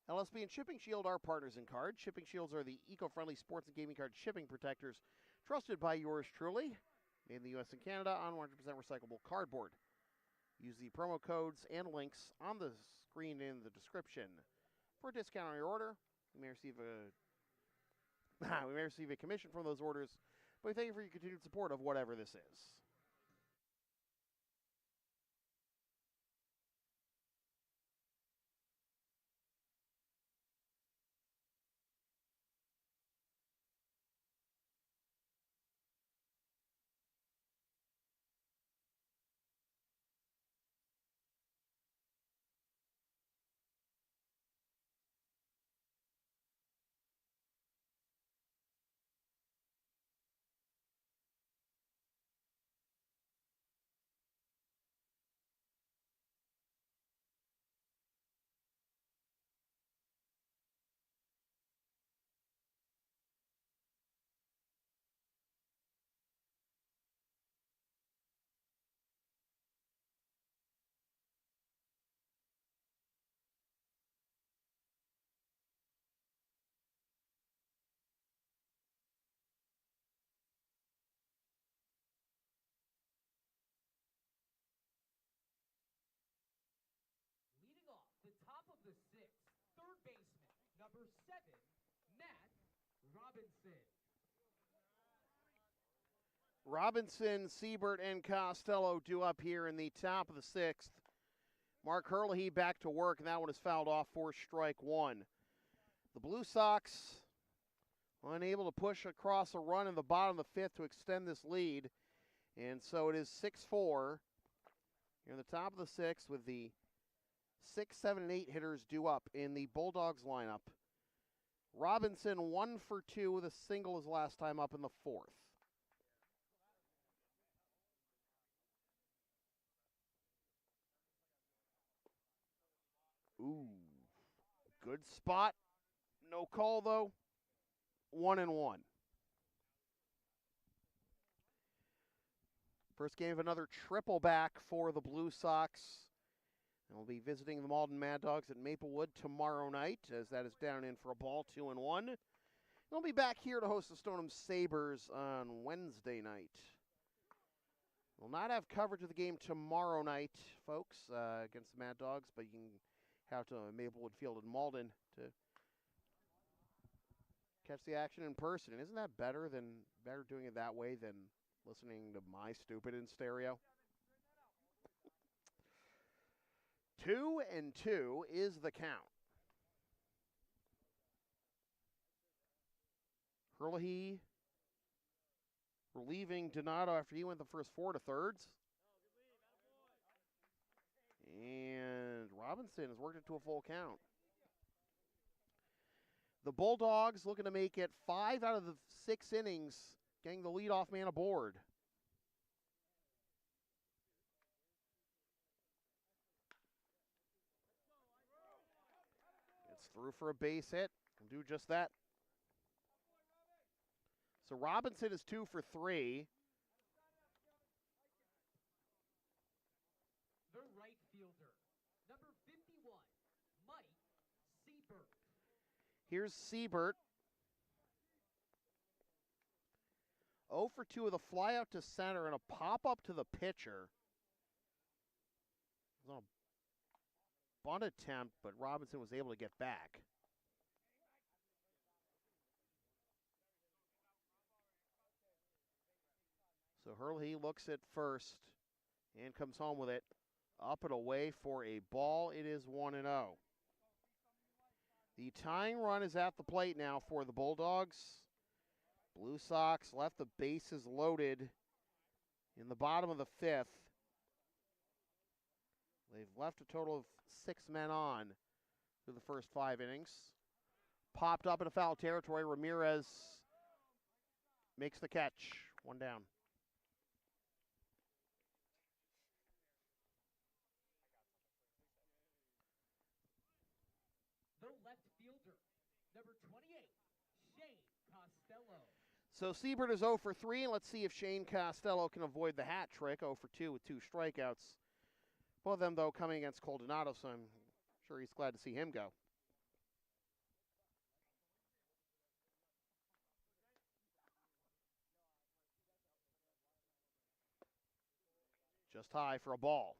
LSP and Shipping Shield are partners in card. Shipping Shields are the eco-friendly sports and gaming card shipping protectors trusted by yours truly. Made in the U.S. and Canada on 100% recyclable cardboard. Use the promo codes and links on the screen in the description. For a discount on your order, we may receive a commission from those orders, but we thank you for your continued support of whatever this is. Leading off the top of the 6th, third baseman, number 7, Matt Robinson. Robinson, Siebert, and Costello due up here in the top of the 6th. Mark Herlihy back to work, and that one is fouled off for strike one. The Blue Sox unable to push across a run in the bottom of the fifth to extend this lead, and so it is 6-4. You're in the top of the sixth with the 6, 7, and 8 hitters due up in the Bulldogs lineup. Robinson 1 for 2 with a single his last time up in the fourth. Ooh, good spot. No call though. 1-1. First game of another triple back for the Blue Sox. And we'll be visiting the Malden Mad Dogs at Maplewood tomorrow night, as that is down in for a ball, 2-1. We'll be back here to host the Stoneham Sabres on Wednesday night. We'll not have coverage of the game tomorrow night, folks, against the Mad Dogs, but you can have to Maplewood Field in Malden to catch the action in person. And isn't that better doing it that way than listening to my stupid in stereo? 2-2 is the count. Herlihy relieving Donato after he went the first 4 to thirds. And Robinson has worked it to a full count. The Bulldogs looking to make it 5 out of the 6 innings, getting the leadoff man aboard. It's through for a base hit. We'll do just that. So Robinson is 2 for 3. The right fielder, number 51, Mike Siebert. Here's Siebert. 0 for 2 with a fly out to center and a pop up to the pitcher. It was on a bunt attempt, but Robinson was able to get back. So Herlihy looks at first and comes home with it. Up and away for a ball. It is 1-0. The tying run is at the plate now for the Bulldogs. Blue Sox left the bases loaded in the bottom of the fifth. They've left a total of 6 men on through the first 5 innings. Popped up into foul territory. Ramirez makes the catch. 1 down. The left fielder, number 28, Shane Costello. So Siebert is 0 for 3, and let's see if Shane Costello can avoid the hat trick. 0 for 2 with 2 strikeouts. Both of them, though, coming against Coldonado, so I'm sure he's glad to see him go. Just high for a ball.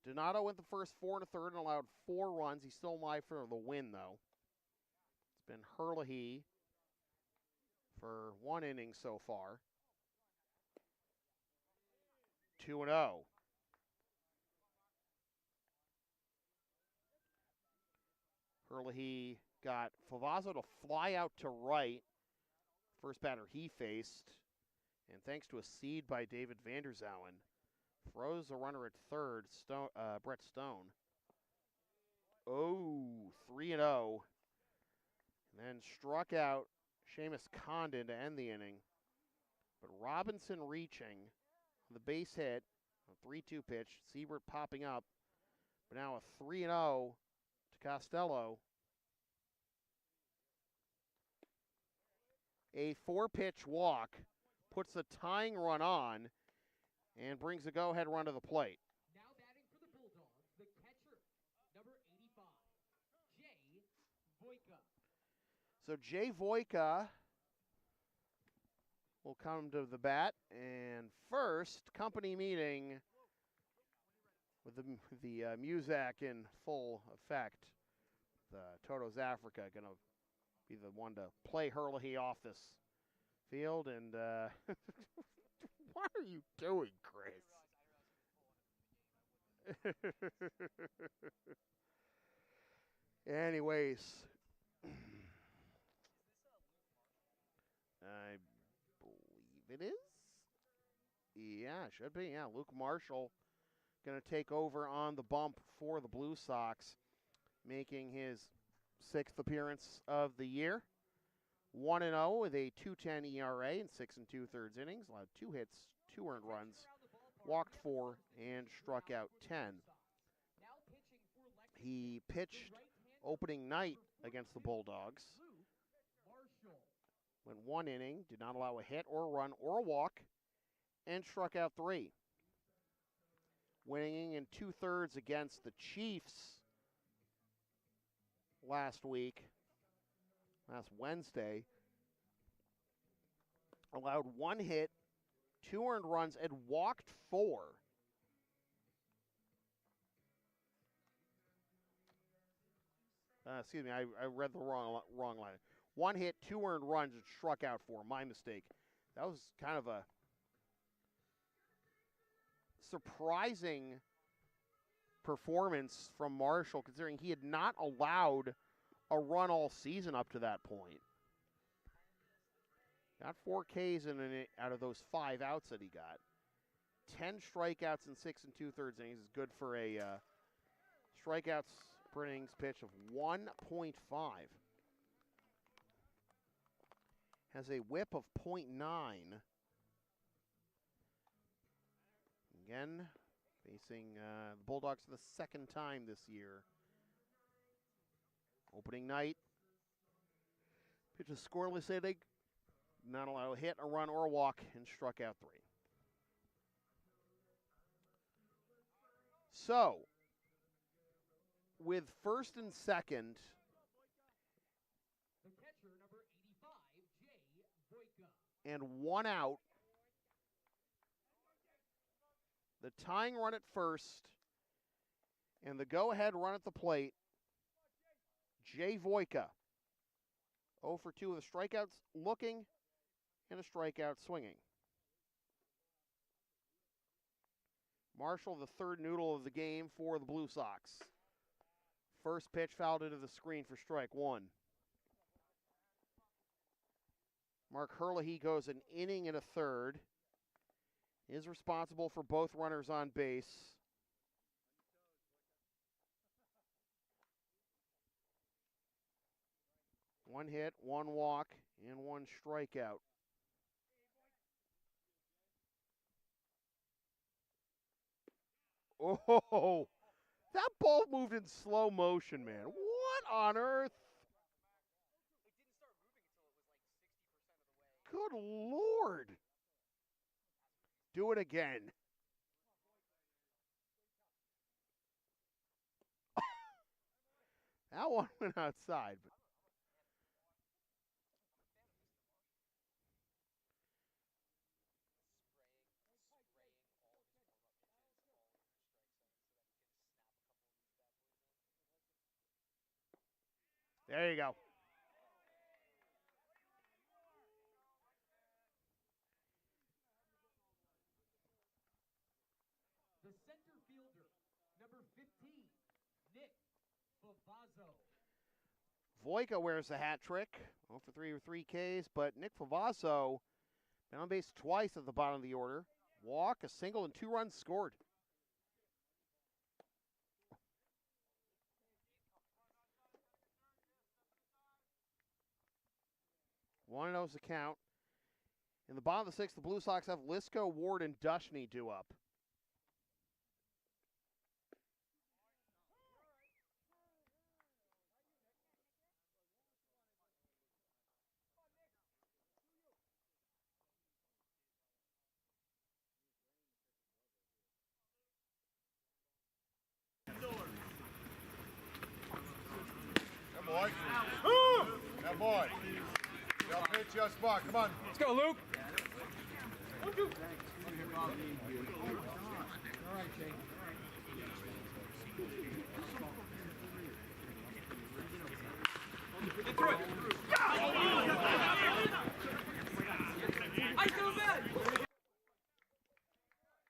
Donato went the first 4 1/3 and allowed 4 runs. He's still alive for the win, though. It's been Herlihy for 1 inning so far. 2-0. Herlihy got Favazzo to fly out to right. First batter he faced. And thanks to a seed by David Vanderzowen, throws a runner at third, Brett Stone. Oh, 3-0. And then struck out Seamus Condon to end the inning. But Robinson reaching the base hit, a 3-2 pitch, Siebert popping up. But now a 3-0 to Costello. A 4-pitch walk puts the tying run on and brings a go-ahead run to the plate. Now batting for the Bulldogs, the catcher, number 85, Jay Voika. So Jay Voika will come to the bat, and first, company meeting with the Muzak in full effect. The Toto's Africa going to be the one to play Herlihy off this field, and what are you doing, Chris? Anyways, I believe it is. Yeah, it should be. Yeah, Luke Marshall going to take over on the bump for the Blue Sox, making his 6th appearance of the year. 1-0 with a 2.10 ERA in 6 2/3 innings. Allowed 2 hits, 2 earned runs, walked 4, and struck out 10. He pitched opening night against the Bulldogs. Went 1 inning, did not allow a hit or a run or a walk, and struck out 3. Winning in 2/3 against the Chiefs last Wednesday. Allowed 1 hit, 2 earned runs, and walked 4. Excuse me, I read the wrong line. 1 hit, 2 earned runs, and struck out 4. My mistake. That was kind of a surprising performance from Marshall, considering he had not allowed a run all season up to that point. Got 4 Ks out of those 5 outs that he got. 10 strikeouts in 6 2/3 innings is good for a strikeouts per innings pitch of 1.5. Has a whip of 0.9. Again, facing the Bulldogs for the 2nd time this year. Opening night, pitched a scoreless inning, not allow a hit, a run, or a walk, and struck out 3. So, with 1st and 2nd, The catcher, number 85, Jay Boyka. and 1 out, the tying run at first, and the go-ahead run at the plate, Jay Voyka. 0 for 2 with a strikeout looking and a strikeout swinging. Marshall, the 3rd noodle of the game for the Blue Sox. First pitch fouled into the screen for strike 1. Mark Herlihy goes an inning and a third. Is responsible for both runners on base. One hit, 1 walk, and 1 strikeout. Oh, that ball moved in slow motion, man. What on earth? Good Lord. Do it again. That one went outside. But there you go. The center fielder, number 15, Nick Favazzo. Voyka wears the hat trick. 0 for 3 with 3 Ks, but Nick Favazzo been on base twice at the bottom of the order. Walk, a single, and 2 runs scored. One knows the count. In the bottom of the 6th, the Blue Sox have Lisco, Ward, and Dushney due up. That boy. That boy. Y'all pitch your spot. Come on. Let's go, Luke.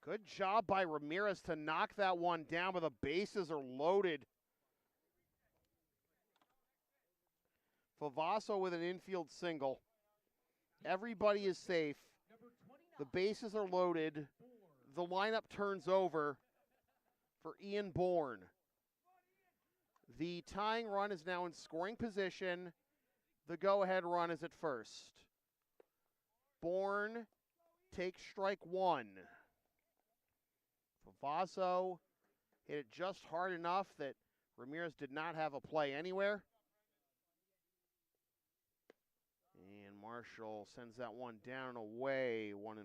Good job by Ramirez to knock that one down, but the bases are loaded. Favasso with an infield single. Everybody is safe. The bases are loaded. The lineup turns over for Ian Bourne. The tying run is now in scoring position. The go-ahead run is at first. Bourne takes strike one. Favasso hit it just hard enough that Ramirez did not have a play anywhere. And Marshall sends that one down and away, 1-1.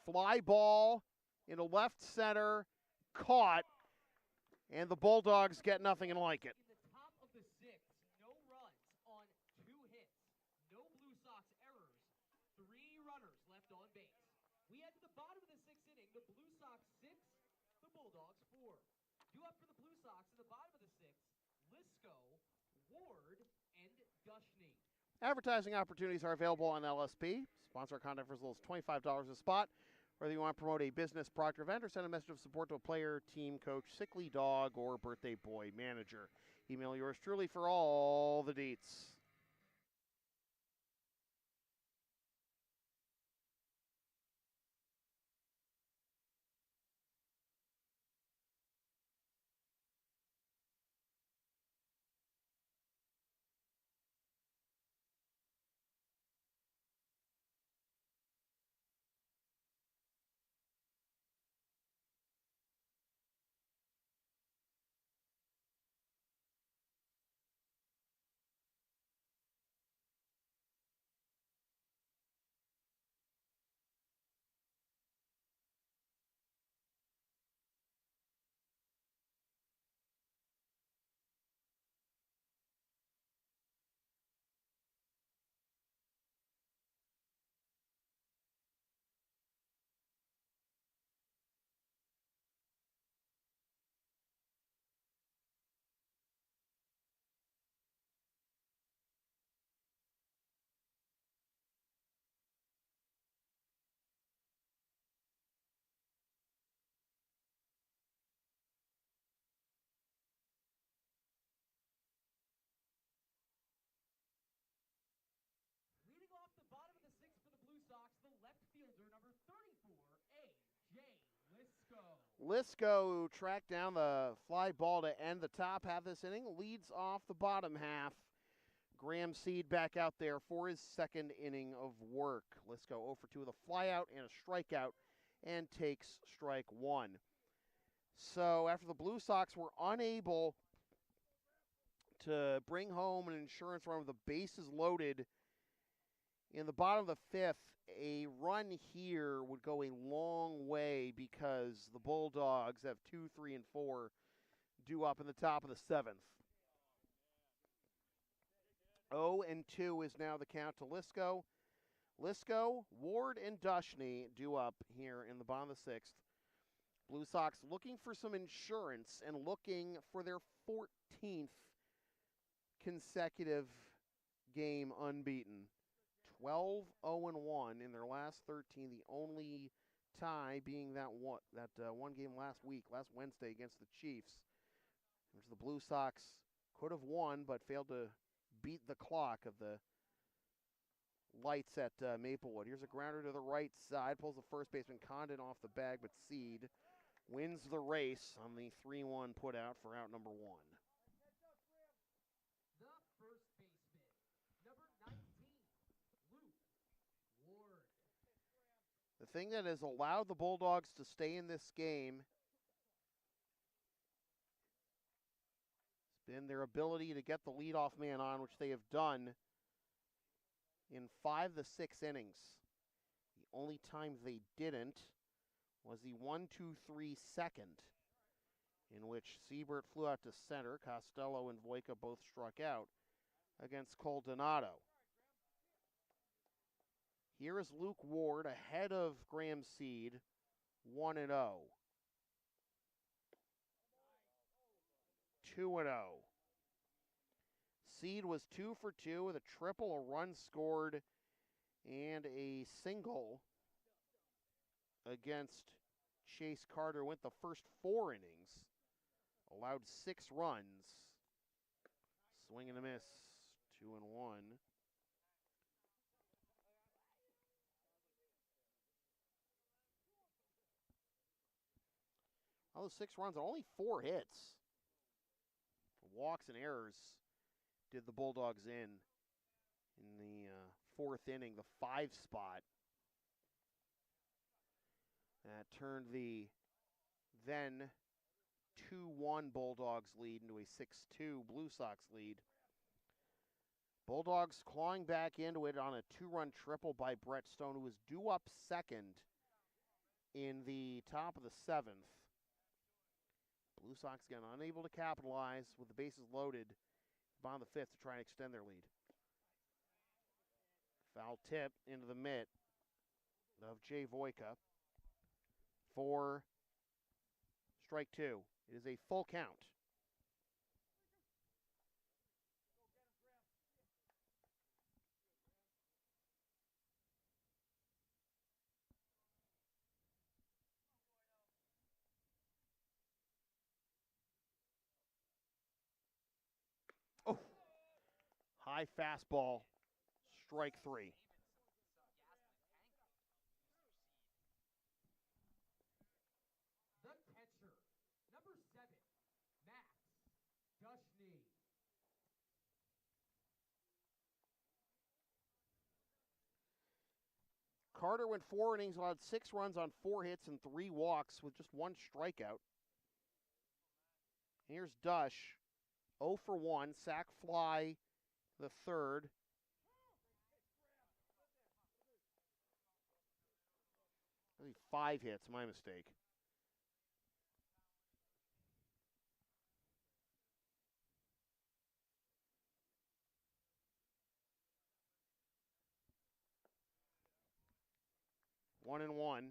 Fly ball into left center, caught, and the Bulldogs get nothing and like it. In the top of the sixth, no runs on 2 hits, no Blue Sox errors, 3 runners left on base. We head to the bottom of the 6th inning. The Blue Sox 6, the Bulldogs 4. Due up for the Blue Sox in the bottom of the 6th, Lisco, Ward, and Dushney. Advertising opportunities are available on LSP. Sponsor content for as little as $25 a spot. Whether you want to promote a business, product, or event, or send a message of support to a player, team, coach, sickly dog, or birthday boy manager. Email yours truly for all the deets. Leading off the bottom of the 6th for the Blue Sox, the left fielder, number 34, A.J. Lisco. Lisco tracked down the fly ball to end the top half of this inning, leads off the bottom half. Graham Seed back out there for his 2nd inning of work. Lisco 0 for 2 with a flyout and a strikeout and takes strike 1. So after the Blue Sox were unable to bring home an insurance run with the bases loaded in the bottom of the 5th, a run here would go a long way because the Bulldogs have 2, 3, and 4 due up in the top of the 7th. 0-2 is now the count to Lisco. Lisco, Ward, and Dushney due up here in the bottom of the 6th. Blue Sox looking for some insurance and looking for their 14th consecutive game unbeaten. 12-0-1 in their last 13, the only tie being that one game last Wednesday against the Chiefs, which the Blue Sox could have won but failed to beat the clock of the Lights at Maplewood. Here's a grounder to the right side, pulls the first baseman Condon off the bag, but Seed wins the race on the 3-1 put out for out number 1. The first baseman, number 19, Luke Ward. The thing that has allowed the Bulldogs to stay in this game has been their ability to get the leadoff man on, which they have done in 5 of the 6 innings. The only time they didn't was the 1-2-3 second, in which Siebert flew out to center. Costello and Voica both struck out against Coldonado. Here is Luke Ward ahead of Graham Seed, 1-0. 2-0. Seed was 2 for 2 with a triple, a run scored, and a single against Chase Carter. Went the first 4 innings, allowed 6 runs. Swing and a miss, 2-1. All those 6 runs, only 4 hits. Walks and errors did the Bulldogs in the 4th inning, the 5 spot. That turned the then 2-1 Bulldogs lead into a 6-2 Blue Sox lead. Bulldogs clawing back into it on a 2-run triple by Brett Stone, who was due up second in the top of the 7th. Blue Sox again unable to capitalize with the bases loaded. Bottom of the 5th to try and extend their lead. Foul tip into the mitt of Jay Voyka for strike 2. It is a full count. Oh, high fastball, strike 3. The catcher, number 7, Max Dushney. Carter went 4 innings, allowed 6 runs on 4 hits and 3 walks with just 1 strikeout. Here's Dush, 0 for 1, sac fly the 3rd. 5 hits, my mistake. One and one.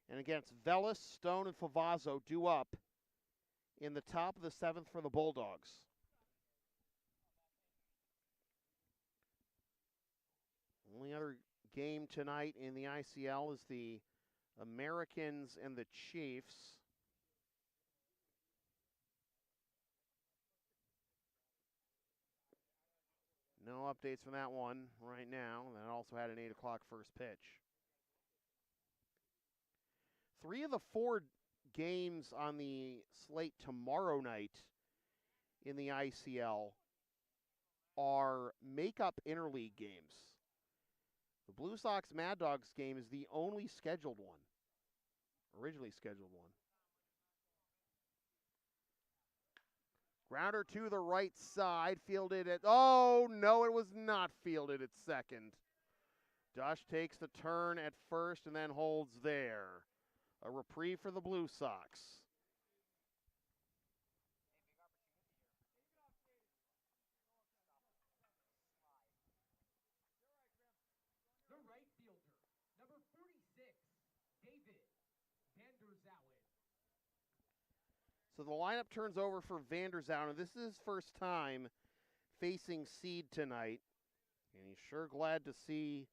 And against Velas, Stone, and Favazzo due up in the top of the 7th for the Bulldogs. Only other game tonight in the ICL is the Americans and the Chiefs. No updates from that one right now. That also had an 8 o'clock first pitch. 3 of the 4 games on the slate tomorrow night in the ICL are make-up interleague games. The Blue Sox Mad Dogs game is the only scheduled one, originally scheduled one. Grounder to the right side, fielded at, oh no, it was not fielded at second. Dush takes the turn at first and then holds there. A reprieve for the Blue Sox. The right fielder, number 46, David Vanderzowen. So the lineup turns over for Vanderzowen. This is his first time facing Seed tonight. And he's sure glad to see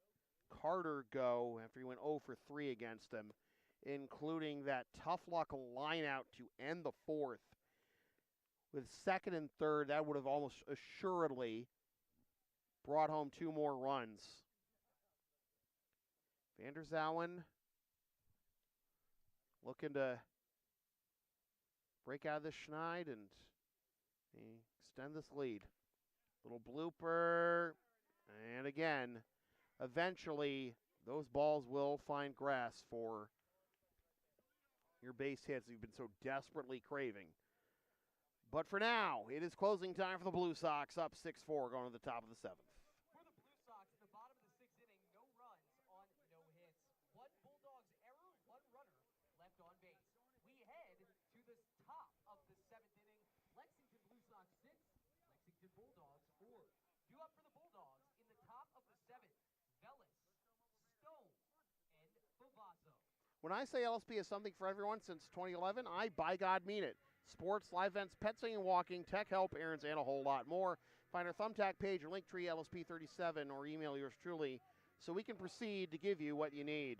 Carter go after he went 0 for 3 against him, including that tough luck line out to end the 4th. With 2nd and 3rd, that would have almost assuredly brought home 2 more runs. Vanderzowen looking to break out of this schneid and extend this lead. Little blooper. And again, eventually, those balls will find grass for your base hits you've been so desperately craving. But for now, it is closing time for the Blue Sox, up 6-4, going to the top of the 7th. For the Blue Sox, at the bottom of the 6th inning, no runs on no hits. 1 Bulldogs error, 1 runner left on base. We head to the top of the 7th inning. Lexington Blue Sox 6, Lexington Bulldogs 4. Due up for the Bulldogs in the top of the 7th, Velas, Stone, and Favazzo. When I say LSP is something for everyone since 2011, I by God mean it. sports, live events, pet sitting and walking, tech help, errands, and a whole lot more. Find our Thumbtack page or Linktree LSP37 or email yours truly so we can proceed to give you what you need.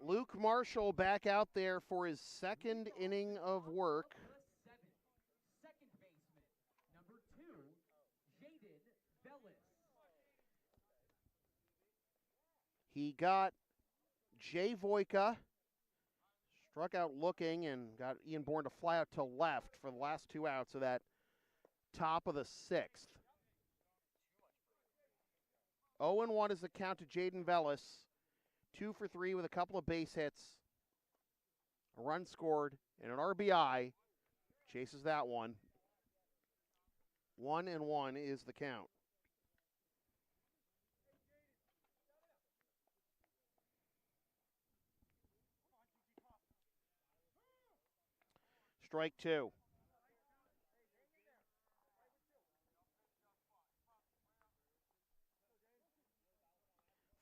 Luke Marshall back out there for his second inning of work. The second baseman, number 2, Jaden Bellis. He got Jay Voika, struck out looking, and got Ian Bourne to fly out to left for the last 2 outs of that top of the 6th. 0-1 is the count to Jaden Bellis. 2 for 3 with a couple of base hits, a run scored, and an RBI. Chases that one. 1-1 is the count. Strike 2.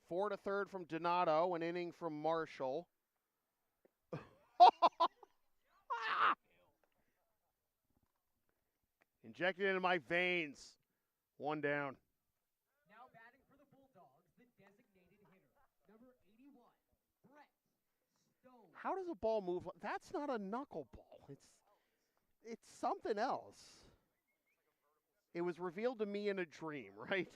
Four to third from Donato, an inning from Marshall. Injected into my veins. 1 down. Now batting for the Bulldogs, the designated hitter, number 81, Brett Stone. How does a ball move? That's not a knuckleball. It's something else. It was revealed to me in a dream, right?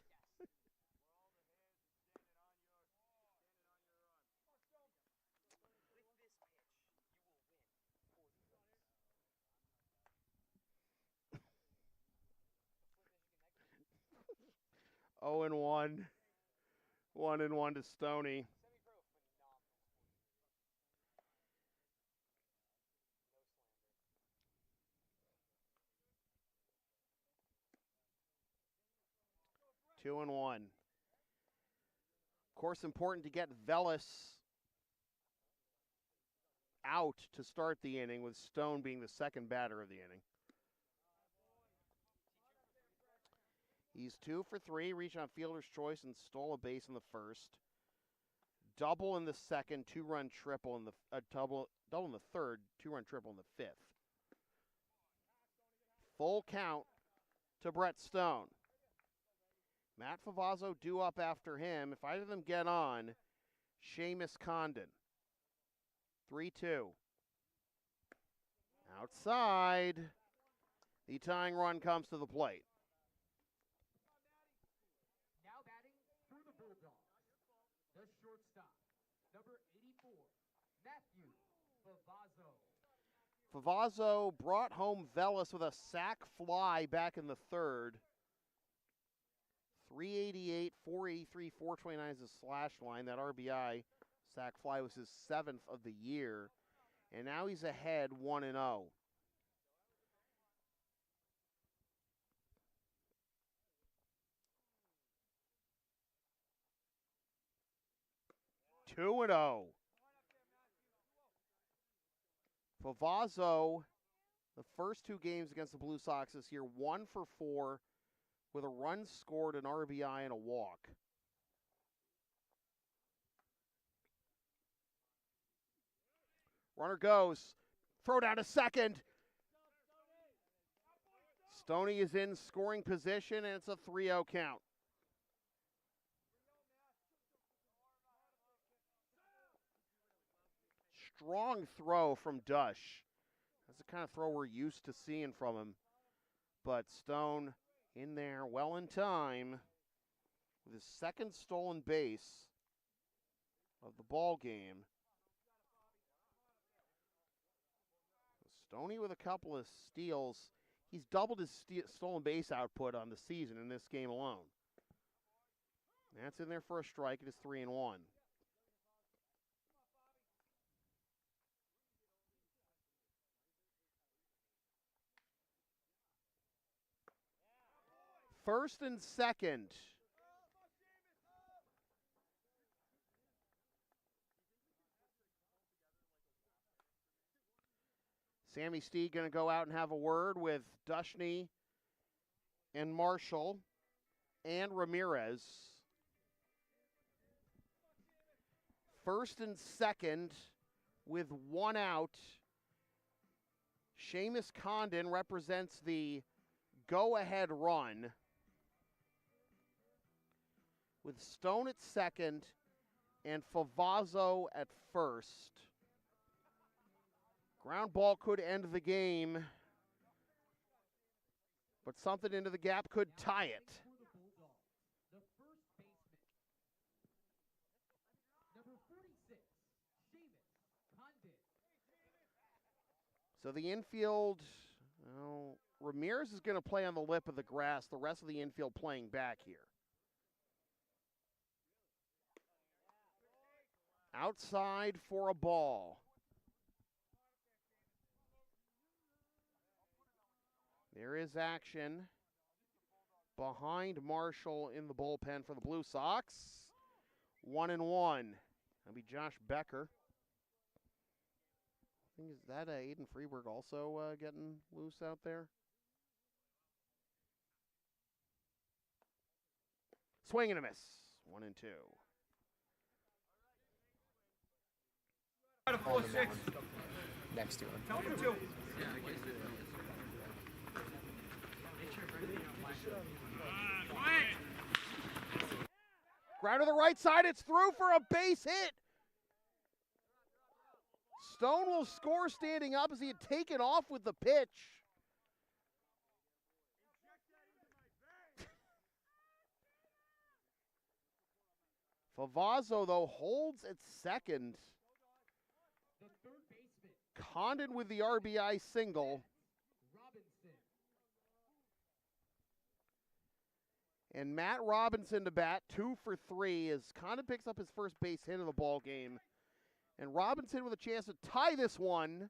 Oh and 1. 1-1 to Stoney. Two and 1. Of course, important to get Velis out to start the inning, with Stone being the second batter of the inning. He's 2 for 3, reaching on fielder's choice and stole a base in the first. Double in the second, 2-run triple in the double in the third, 2-run triple in the fifth. Full count to Brett Stone. Matt Favazzo due up after him. If either of them get on, Seamus Condon. 3-2. Outside. The tying run comes to the plate. Now batting for the Bulldogs, the shortstop, number 84, Matthew Favazzo. Favazzo brought home Velis with a sac fly back in the third. 388, 483, 429 is the slash line. That RBI sac fly was his 7th of the year. And now he's ahead 1-0. 2-0. Favazzo, the first 2 games against the Blue Sox this year, 1 for 4 with a run scored, an RBI, and a walk. Runner goes. Throw down to second. Stoney is in scoring position, and it's a 3-0 count. Strong throw from Dush. That's the kind of throw we're used to seeing from him. But Stone in there well in time with his second stolen base of the ball game. Stoney with a couple of steals. He's doubled his stolen base output on the season in this game alone. That's in there for a strike. It is 3-1. First and second. Sammy Steed going to go out and have a word with Dushney and Marshall and Ramirez. First and second with 1 out. Seamus Condon represents the go-ahead run with Stone at second and Favazzo at first. Ground ball could end the game, but something into the gap could tie it. For the Bulldogs, the first baseman, number 46, Seamus Condon. So the infield, well, Ramirez is going to play on the lip of the grass, the rest of the infield playing back here. Outside for a ball. There is action behind Marshall in the bullpen for the Blue Sox. 1-1. That'll be Josh Becker. I think is that Aiden Freeberg also getting loose out there? Swing and a miss. 1-2. On the mound next to him. Ground to the right side. It's through for a base hit. Stone will score standing up as he had taken off with the pitch. Favazzo, though, holds at second. The third baseman, Condon with the RBI single. Robinson. And Matt Robinson to bat, 2 for 3, as Condon picks up his first base hit of the ball game. And Robinson with a chance to tie this one.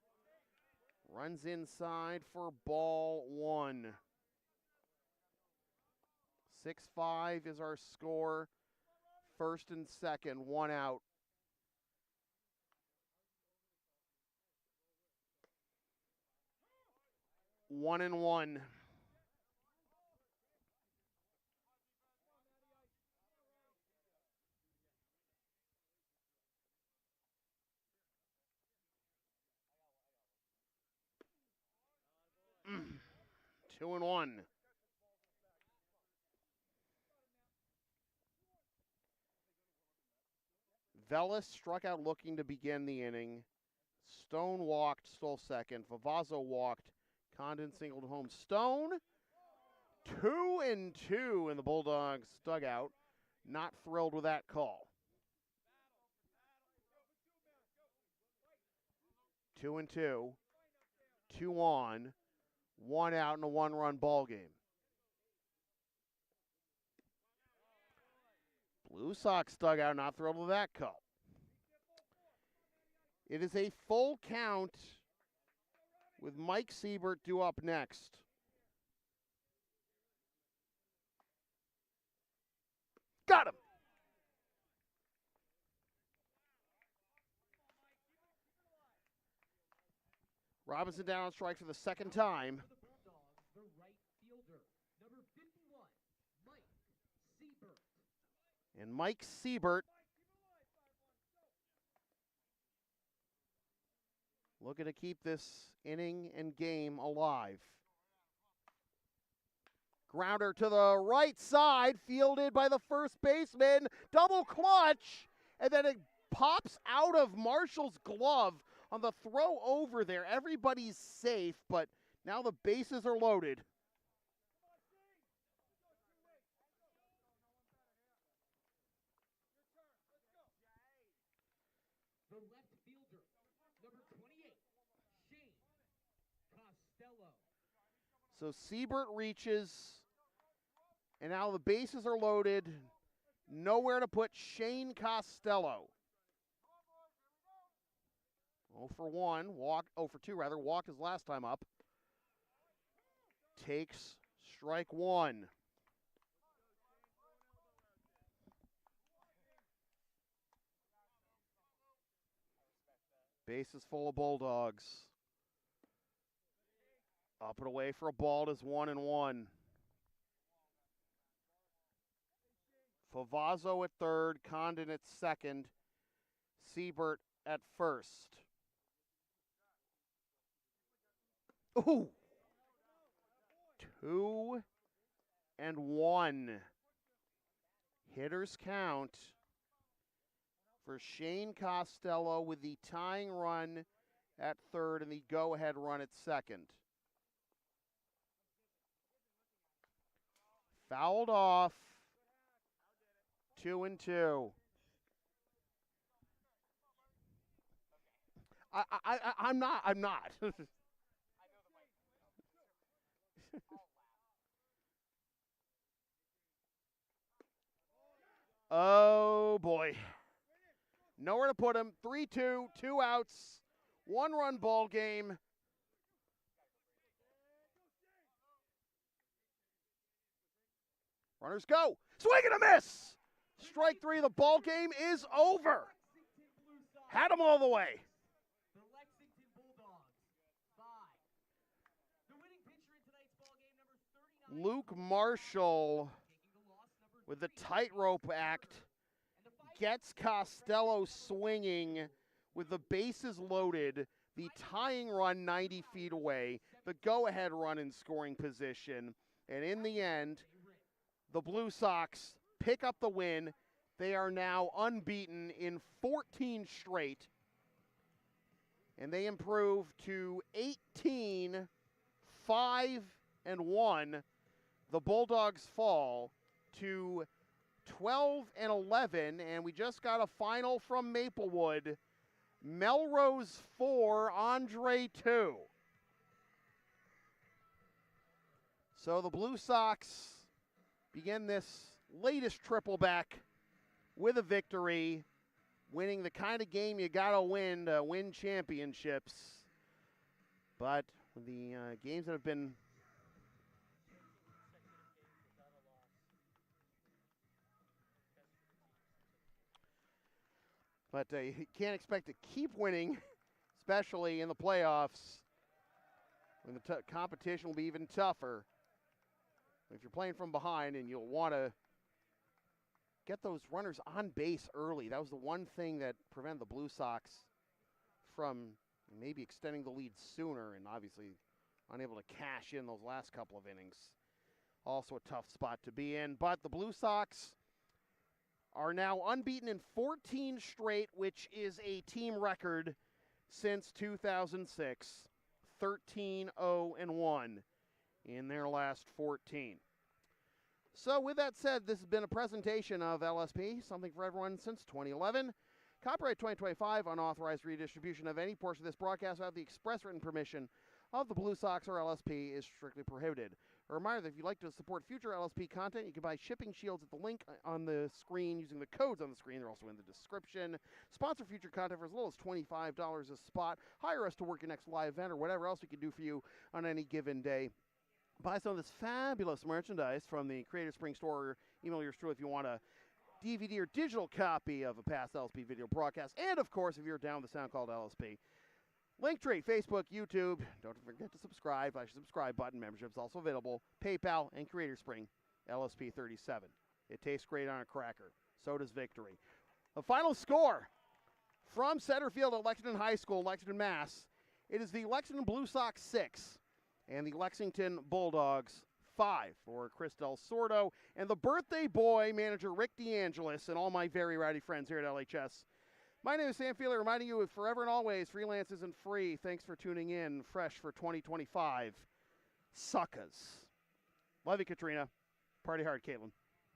Runs inside for ball 1. 6-5 is our score. First and second, 1 out. One and one. Two and one. Velas struck out looking to begin the inning. Stone walked, stole second. Favazzo walked. Condon singled home. Stone, 2-2 in the Bulldogs dugout. Not thrilled with that call. 2-2. 2 on. 1 out in a 1-run ball game. Blue Sox dugout not thrilled with that call. It is a full count with Mike Siebert due up next. Got him. Robinson down on strike for the second time. For the Bulldogs, the right fielder, number 51, Mike Siebert. And Mike Siebert looking to keep this inning and game alive. Grounder to the right side, fielded by the first baseman. Double clutch, and then it pops out of Marshall's glove on the throw over there. Everybody's safe, but now the bases are loaded. The left fielder, number 28, Shane Costello. So Siebert reaches, and now the bases are loaded. Nowhere to put Shane Costello. 0 for 1, walk, 0 for 2 rather, walked his last time up. Takes strike one. Bases full of Bulldogs. Up and away for a ball is 1-1. Favazzo at third, Condon at second, Siebert at first. Ooh! 2-1. Hitters count for Shane Costello with the tying run at third and the go-ahead run at second. Fouled off. 2-2. I'm not. Oh boy. Nowhere to put him. 3-2, 2 outs, 1-run ball game. Runners go. Swing and a miss. Strike three. The ball game is over. Had them all the way. The Lexington Bulldogs, 5. The winning pitcher in tonight's ball game, number 39. Luke Marshall Taking the loss, number with the 3. tightrope act And the 5 gets Costello swinging with the bases loaded. The tying run 90 feet away. The go-ahead run in scoring position. And in the end, the Blue Sox pick up the win. They are now unbeaten in 14 straight. And they improve to 18-5-1. The Bulldogs fall to 12-11. And we just got a final from Maplewood. Melrose 4, Andre 2. So the Blue Sox begin this latest triple back with a victory, winning the kind of game you gotta win to win championships. But the games that have been you can't expect to keep winning, especially in the playoffs, when the competition will be even tougher. If you're playing from behind and you'll want to get those runners on base early, that was the one thing that prevented the Blue Sox from maybe extending the lead sooner, and obviously unable to cash in those last couple of innings. Also a tough spot to be in, but the Blue Sox are now unbeaten in 14 straight, which is a team record since 2006, 13-0-1 in their last 14. So with that said, this has been a presentation of LSP, something for everyone since 2011. Copyright 2025, unauthorized redistribution of any portion of this broadcast without the express written permission of the Blue Sox or LSP is strictly prohibited. A reminder that if you'd like to support future LSP content, you can buy shipping shields at the link on the screen using the codes on the screen. They're also in the description. Sponsor future content for as little as $25 a spot. Hire us to work your next live event or whatever else we can do for you on any given day. Buy some of this fabulous merchandise from the Creative Spring store, or email yours truly if you want a DVD or digital copy of a past LSP video broadcast. And, of course, if you're down with the sound called LSP, Linktree, Facebook, YouTube. Don't forget to subscribe. Flash the subscribe button. Membership's also available. PayPal and Creator Spring, LSP 37. It tastes great on a cracker. So does victory. The final score from center field at Lexington High School, Lexington, Mass. It is the Lexington Blue Sox 6 and the Lexington Bulldogs 5 for Chris Del Sordo and the birthday boy manager Rick DeAngelis and all my very rowdy friends here at LHS. My name is Sam Feeler, reminding you forever and always, freelance isn't free. Thanks for tuning in. Fresh for 2025. Suckers. Love you, Katrina. Party hard, Caitlin.